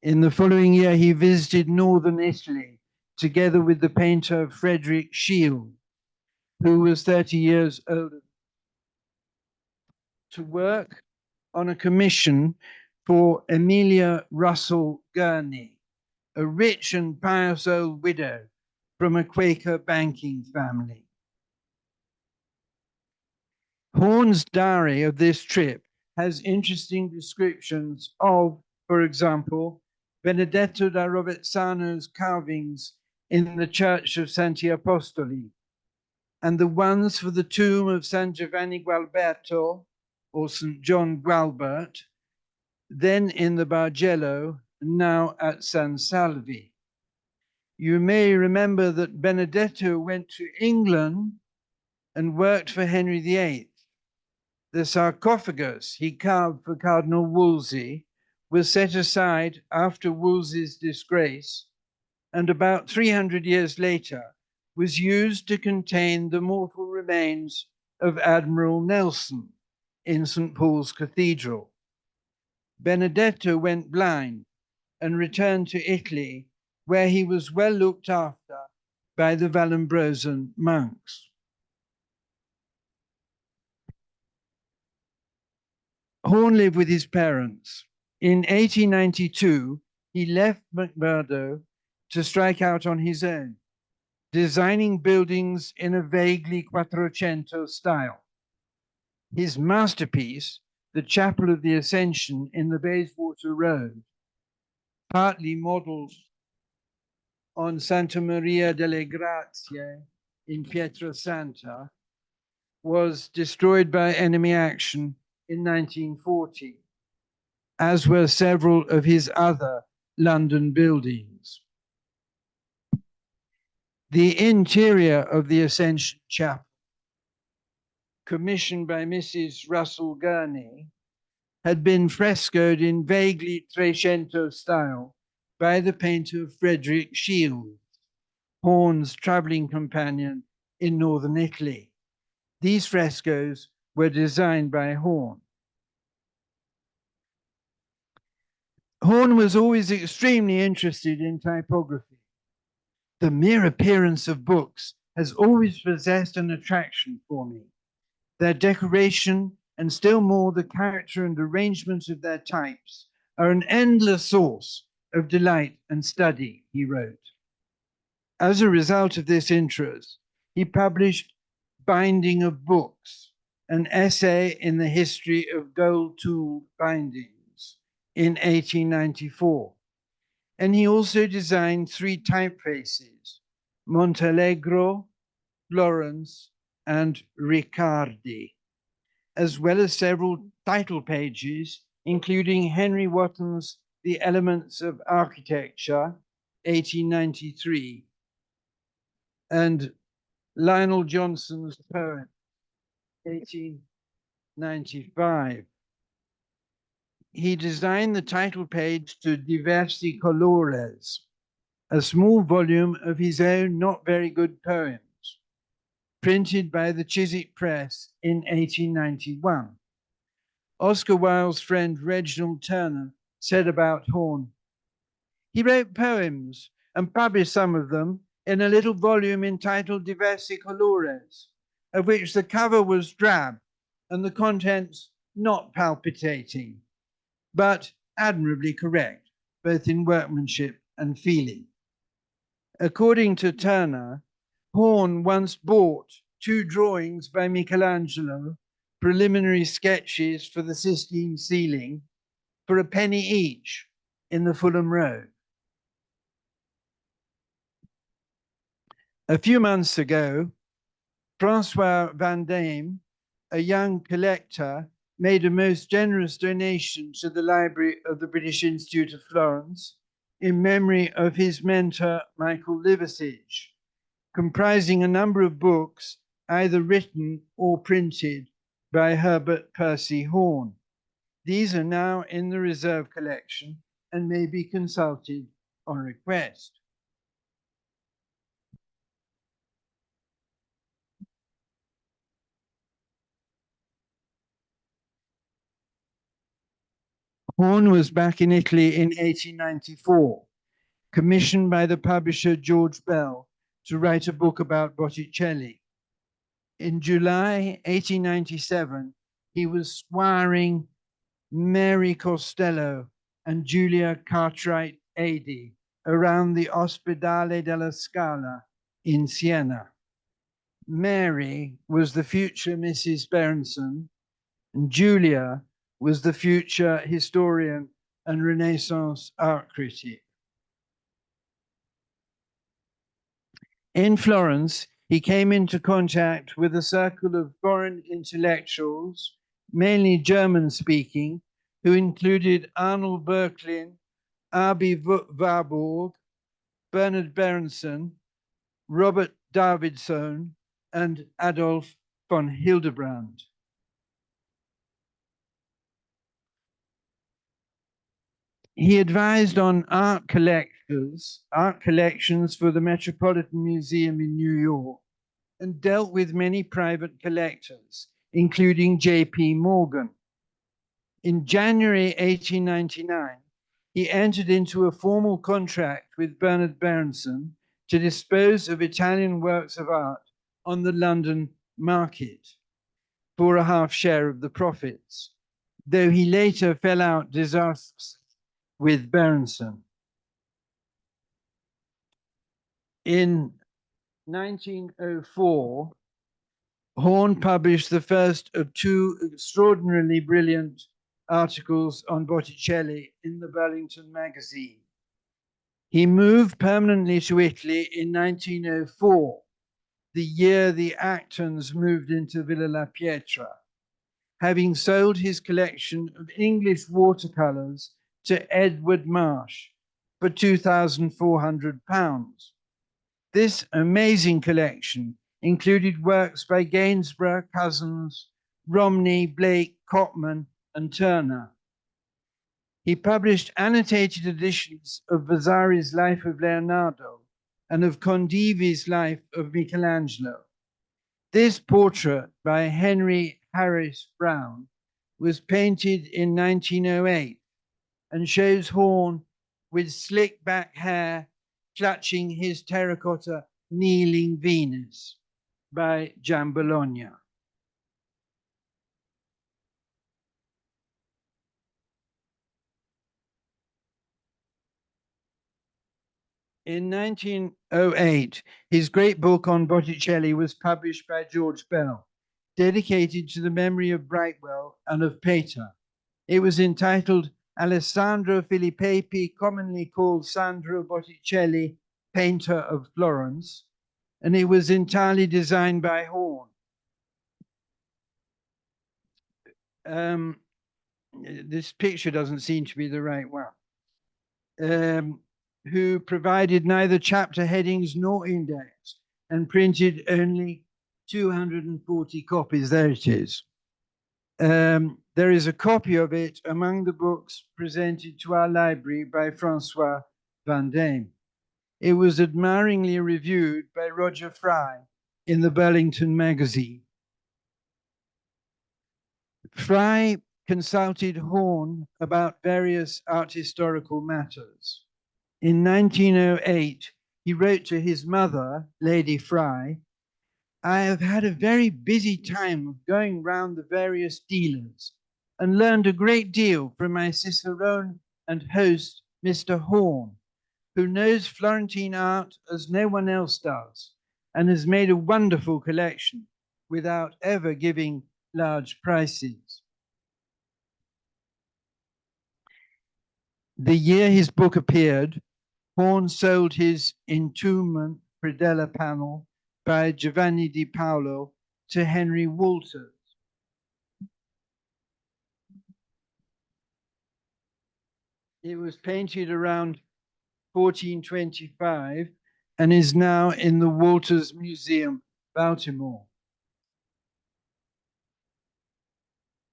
he visited northern Italy together with the painter Frederick Shield, who was 30 years older, to work on a commission for Amelia Russell Gurney, a rich and pious old widow from a Quaker banking family. Horn's diary of this trip has interesting descriptions of, for example, Benedetto da Rovezzano's carvings in the Church of Santi Apostoli, and the ones for the tomb of San Giovanni Gualberto, or St. John Gualbert, then in the Bargello, now at San Salvi. You may remember that Benedetto went to England and worked for Henry VIII. The sarcophagus he carved for Cardinal Wolsey was set aside after Wolsey's disgrace, and about 300 years later was used to contain the mortal remains of Admiral Nelson in St. Paul's Cathedral. Benedetto went blind and returned to Italy, where he was well looked after by the Vallombrosan monks. Horn lived with his parents. In 1892, he left McMurdo to strike out on his own. designing buildings in a vaguely Quattrocento style. His masterpiece, the Chapel of the Ascension in the Bayswater Road, partly modeled on Santa Maria delle Grazie in Pietrasanta, was destroyed by enemy action in 1940, as were several of his other London buildings. The interior of the Ascension Chapel, commissioned by Mrs. Russell Gurney, had been frescoed in vaguely Trecento style by the painter Frederick Shields, Horn's traveling companion in northern Italy. These frescoes were designed by Horn. Horn was always extremely interested in typography. The mere appearance of books has always possessed an attraction for me. Their decoration, and still more the character and arrangement of their types, are an endless source of delight and study, he wrote. As a result of this interest, he published Binding of Books, an essay in the history of gold tool bindings in 1894. And he also designed 3 typefaces, Montalegro, Florence, and Riccardi, as well as several title pages, including Henry Wotton's The Elements of Architecture, 1893, and Lionel Johnson's poem, 1895. He designed the title page to Diversi Colores, a small volume of his own not very good poems, printed by the Chiswick Press in 1891. Oscar Wilde's friend Reginald Turner said about Horn, he wrote poems and published some of them in a little volume entitled Diversi Colores, of which the cover was drab and the contents not palpitating, but admirably correct, both in workmanship and feeling. According to Turner, Horn once bought 2 drawings by Michelangelo, preliminary sketches for the Sistine ceiling, for a penny each in the Fulham Road. A few months ago, Francois Van Dame, a young collector, made a most generous donation to the Library of the British Institute of Florence in memory of his mentor, Michael Liversidge, comprising a number of books either written or printed by Herbert Percy Horn. These are now in the reserve collection and may be consulted on request. Horn was back in Italy in 1894, commissioned by the publisher George Bell to write a book about Botticelli. In July 1897, he was squiring Mary Costello and Julia Cartwright Adey around the Ospedale della Scala in Siena. Mary was the future Mrs. Berenson, and Julia was the future historian and Renaissance art critic. In Florence, he came into contact with a circle of foreign intellectuals, mainly German-speaking, who included Arnold Böcklin, Abi Warburg, Bernard Berenson, Robert Davidson, and Adolf von Hildebrand. He advised on art collections for the Metropolitan Museum in New York, and dealt with many private collectors, including J.P. Morgan. In January 1899, he entered into a formal contract with Bernard Berenson to dispose of Italian works of art on the London market for a half share of the profits, though he later fell out disastrously with Berenson. In 1904, Horn published the first of two extraordinarily brilliant articles on Botticelli in the Burlington magazine. He moved permanently to Italy in 1904, the year the Actons moved into Villa La Pietra, having sold his collection of English watercolors to Edward Marsh for £2,400. This amazing collection included works by Gainsborough, Cousins, Romney, Blake, Cotman, and Turner. He published annotated editions of Vasari's Life of Leonardo and of Condivi's Life of Michelangelo. This portrait by Henry Harris Brown was painted in 1908 and shows Horn with slick back hair clutching his terracotta Kneeling Venus by Giambologna. In 1908, his great book on Botticelli was published by George Bell, dedicated to the memory of Brightwell and of Pater. It was entitled Alessandro Filippepi, commonly called Sandro Botticelli, painter of Florence, and it was entirely designed by Horn. This picture doesn't seem to be the right one. Who provided neither chapter headings nor index and printed only 240 copies. There it is. There is a copy of it among the books presented to our library by Francois Van Dame. It was admiringly reviewed by Roger Fry in the Burlington magazine. Fry consulted Horn about various art historical matters. In 1908, he wrote to his mother, Lady Fry, "I have had a very busy time of going round the various dealers and learned a great deal from my cicerone and host, Mr. Horn, who knows Florentine art as no one else does and has made a wonderful collection without ever giving large prices." The year his book appeared, Horn sold his Entombment predella panel by Giovanni di Paolo to Henry Walters. It was painted around 1425 and is now in the Walters Museum, Baltimore.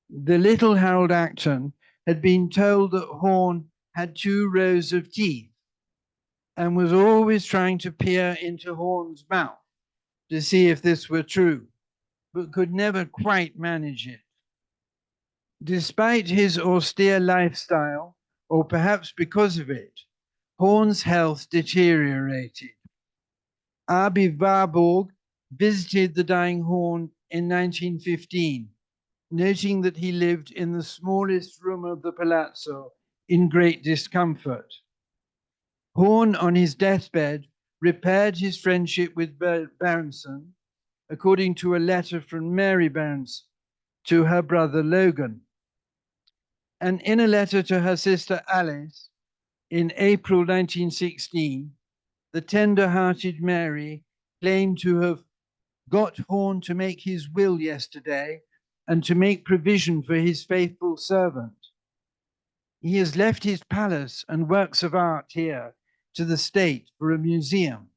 The little Harold Acton had been told that Horn had 2 rows of teeth and was always trying to peer into Horn's mouth to see if this were true, but could never quite manage it. Despite his austere lifestyle, or perhaps because of it, Horn's health deteriorated. Abi Warburg visited the dying Horn in 1915, noting that he lived in the smallest room of the palazzo in great discomfort. Horn, on his deathbed, repaired his friendship with Berenson, according to a letter from Mary Berenson to her brother Logan. And in a letter to her sister Alice in April 1916, the tender-hearted Mary claimed to have got Horn to make his will yesterday and to make provision for his faithful servant. He has left his palace and works of art here to the state for a museum.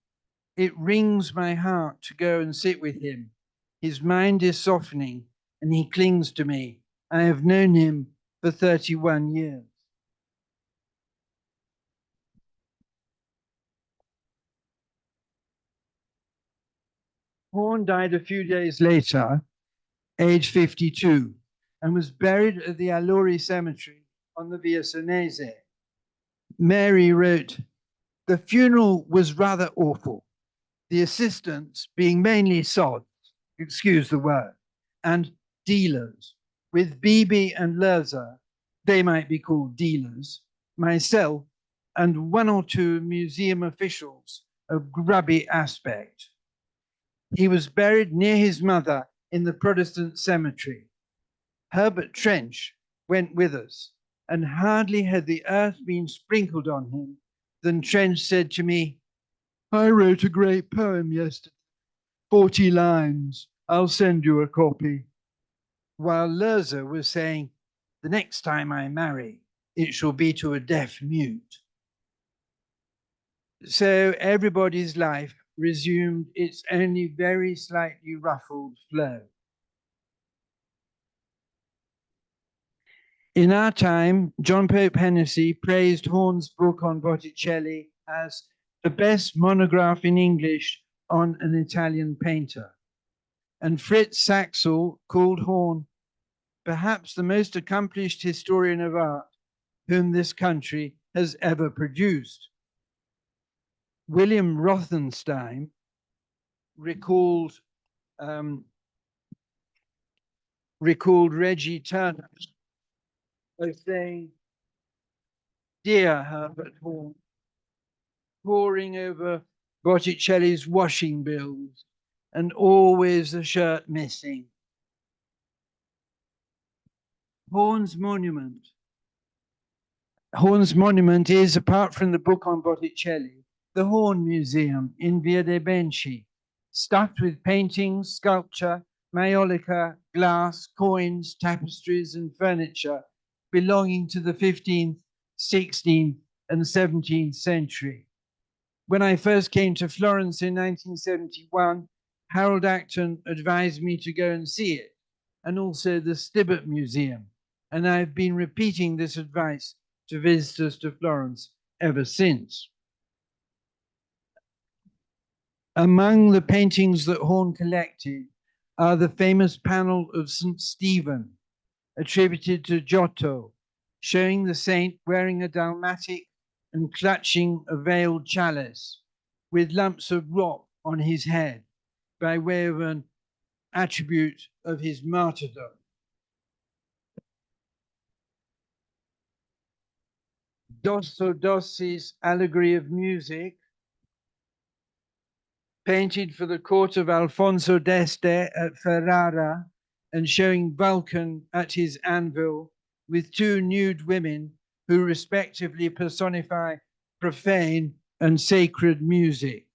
It wrings my heart to go and sit with him. His mind is softening and he clings to me. I have known him for 31 years. Horn died a few days later, age 52, and was buried at the Allori Cemetery on the Via Senese. Mary wrote, "The funeral was rather awful, the assistants being mainly sods, excuse the word, and dealers, with Beebe and Loeser, they might be called dealers, myself, and 1 or 2 museum officials of grubby aspect. He was buried near his mother in the Protestant cemetery. Herbert Trench went with us, and hardly had the earth been sprinkled on him than Trench said to me, "I wrote a great poem yesterday, 40 lines. I'll send you a copy." While Loeser was saying, "The next time I marry, it shall be to a deaf mute." So everybody's life resumed its only very slightly ruffled flow. In our time, John Pope Hennessy praised Horn's book on Botticelli as the best monograph in English on an Italian painter. And Fritz Saxel called Horn perhaps the most accomplished historian of art whom this country has ever produced. William Rothenstein recalled Reggie Turner as saying, "Dear Herbert Horn, poring over Botticelli's washing bills and always a shirt missing." Horn's monument is, apart from the book on Botticelli, the Horn Museum in Via dei Benci, stuffed with paintings, sculpture, maiolica, glass, coins, tapestries, and furniture belonging to the 15th, 16th, and 17th century. When I first came to Florence in 1971, Harold Acton advised me to go and see it, and also the Stibbert Museum. And I've been repeating this advice to visitors to Florence ever since. Among the paintings that Horn collected are the famous panel of St. Stephen, attributed to Giotto, showing the saint wearing a dalmatic and clutching a veiled chalice with lumps of rock on his head by way of an attribute of his martyrdom. Dosso Dossi's Allegory of Music, painted for the court of Alfonso d'Este at Ferrara and showing Vulcan at his anvil with two nude women who respectively personify profane and sacred music.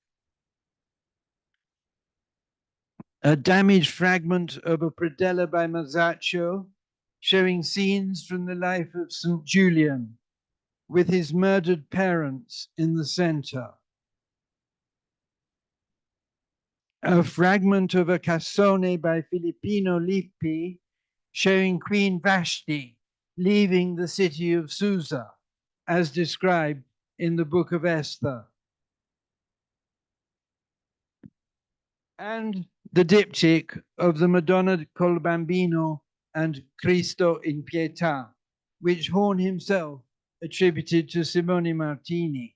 A damaged fragment of a predella by Masaccio showing scenes from the life of St. Julian with his murdered parents in the center. A fragment of a cassone by Filippino Lippi showing Queen Vashti leaving the city of Susa, as described in the Book of Esther. And the diptych of the Madonna col Bambino and Cristo in Pietà, which Horn himself attributed to Simone Martini.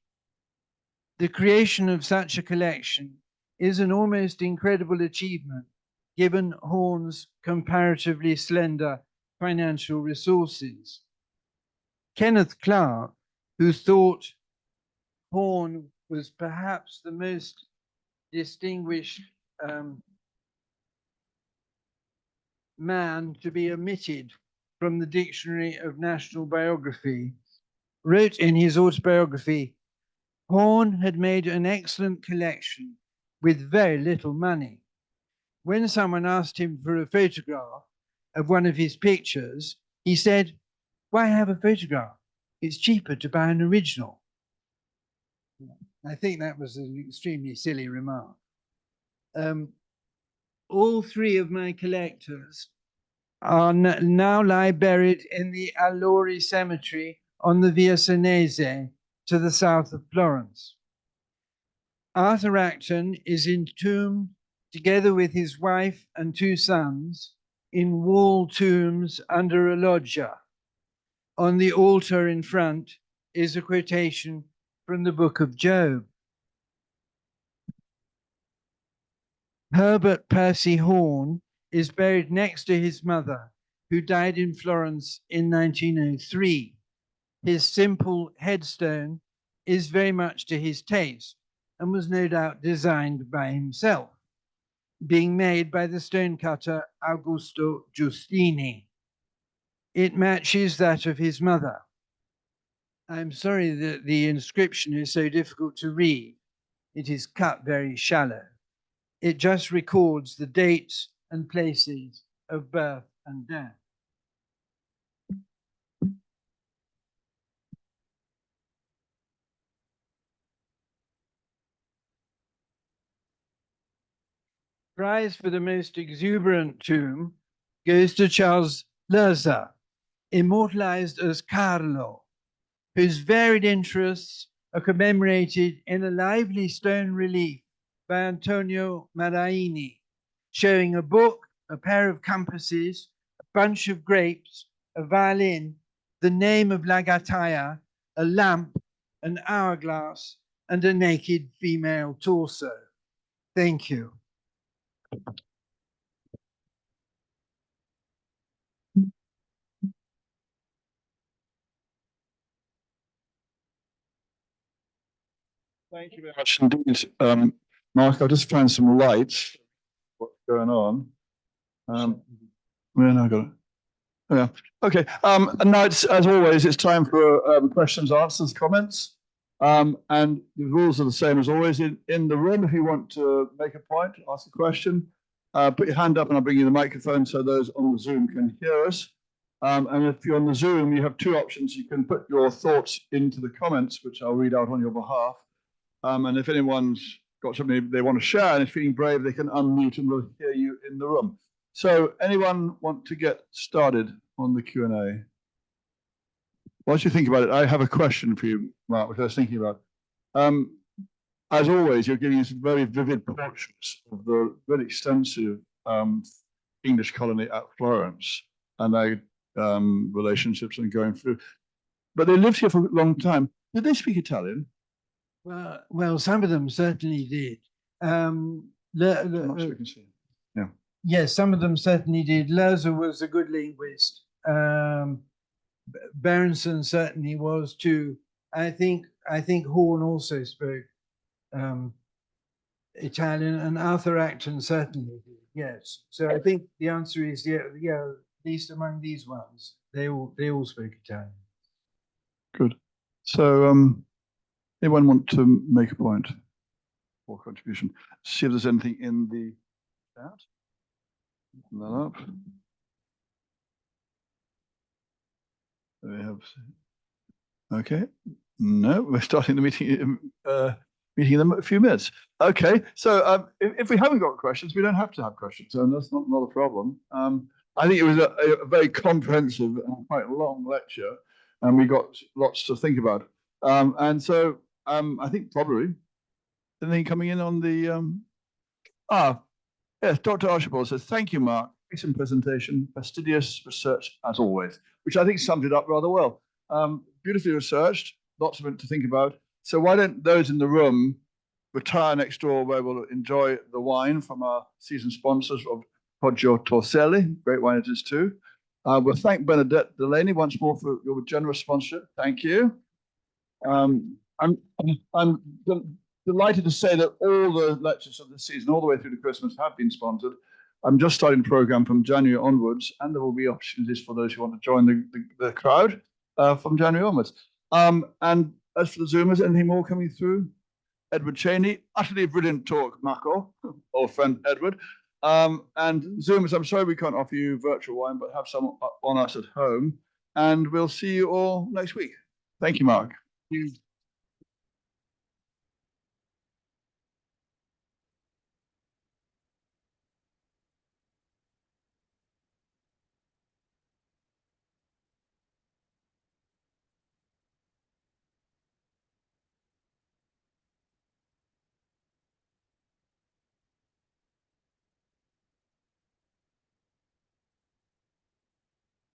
The creation of such a collection is an almost incredible achievement given Horn's comparatively slender financial resources. Kenneth Clark, who thought Horn was perhaps the most distinguished man to be omitted from the Dictionary of National Biography, wrote in his autobiography, "Horn had made an excellent collection with very little money. When someone asked him for a photograph of one of his pictures, he said, 'Why have a photograph? It's cheaper to buy an original.'" I think that was an extremely silly remark. All three of my collectors are now lie buried in the Allori Cemetery on the Via Senese to the south of Florence. Arthur Acton is entombed together with his wife and two sons in wall tombs under a loggia. On the altar in front is a quotation from the Book of Job. Herbert Percy Horn is buried next to his mother, who died in Florence in 1903. His simple headstone is very much to his taste and was no doubt designed by himself. being made by the stonecutter Augusto Giustini. It matches that of his mother. I'm sorry that the inscription is so difficult to read. It is cut very shallow. It just records the dates and places of birth and death. Prize for the most exuberant tomb goes to Charles Loeser, immortalized as Carlo, whose varied interests are commemorated in a lively stone relief by Antonio Maraini, showing a book, a pair of compasses, a bunch of grapes, a violin, the name of Lagataia, a lamp, an hourglass, and a naked female torso. Thank you. Thank you very much indeed. Mark, I'll just find some lights. What's going on? Where now got it? Oh, yeah. Okay. And now it's, as always, it's time for questions, answers, comments. And the rules are the same as always. In the room, if you want to make a point, ask a question, put your hand up and I'll bring you the microphone so those on the Zoom can hear us. And if you're on the Zoom, you have two options. You can put your thoughts into the comments, which I'll read out on your behalf. And if anyone's got something they want to share and is feeling brave, they can unmute and we'll hear you in the room. So anyone want to get started on the Q&A? Whilst you think about it, I have a question for you, Mark, which I was thinking about. As always, you're giving us very vivid portraits of the very extensive English colony at Florence and their relationships and going through. But they lived here for a long time. Did they speak Italian? Well, some of them certainly did. Yeah. Yes, some of them certainly did. Loeser was a good linguist. Berenson certainly was too. I think Horn also spoke Italian, and Arthur Acton certainly did. Yes. So I think the answer is yeah. At least among these ones, they all spoke Italian. Good. So anyone want to make a point or contribution? See if there's anything in the chat. Open that up. We have. Okay. No, we're starting the meeting. Meeting in a few minutes. Okay. So if we haven't got questions, we don't have to have questions, and that's not a problem. I think it was a very comprehensive and quite long lecture, and we got lots to think about. And so I think probably anything coming in on the yes, Dr. Archibald says, thank you, Mark. Excellent presentation, fastidious research as always, which I think summed it up rather well. Beautifully researched, lots of it to think about. So why don't those in the room retire next door where we'll enjoy the wine from our season sponsors of Poggio Torselli, great wine it is too. We'll thank Bernadette Delaney once more for your generous sponsorship. Thank you. I'm delighted to say that all the lectures of the season, all the way through to Christmas, have been sponsored. I'm just starting the program from January onwards, and there will be opportunities for those who want to join the crowd from January onwards. And as for the Zoomers, anything more coming through? Edward Cheney, utterly brilliant talk, Marco, old friend Edward. And Zoomers, I'm sorry we can't offer you virtual wine, but have some on us at home. And we'll see you all next week. Thank you, Mark. Thank you.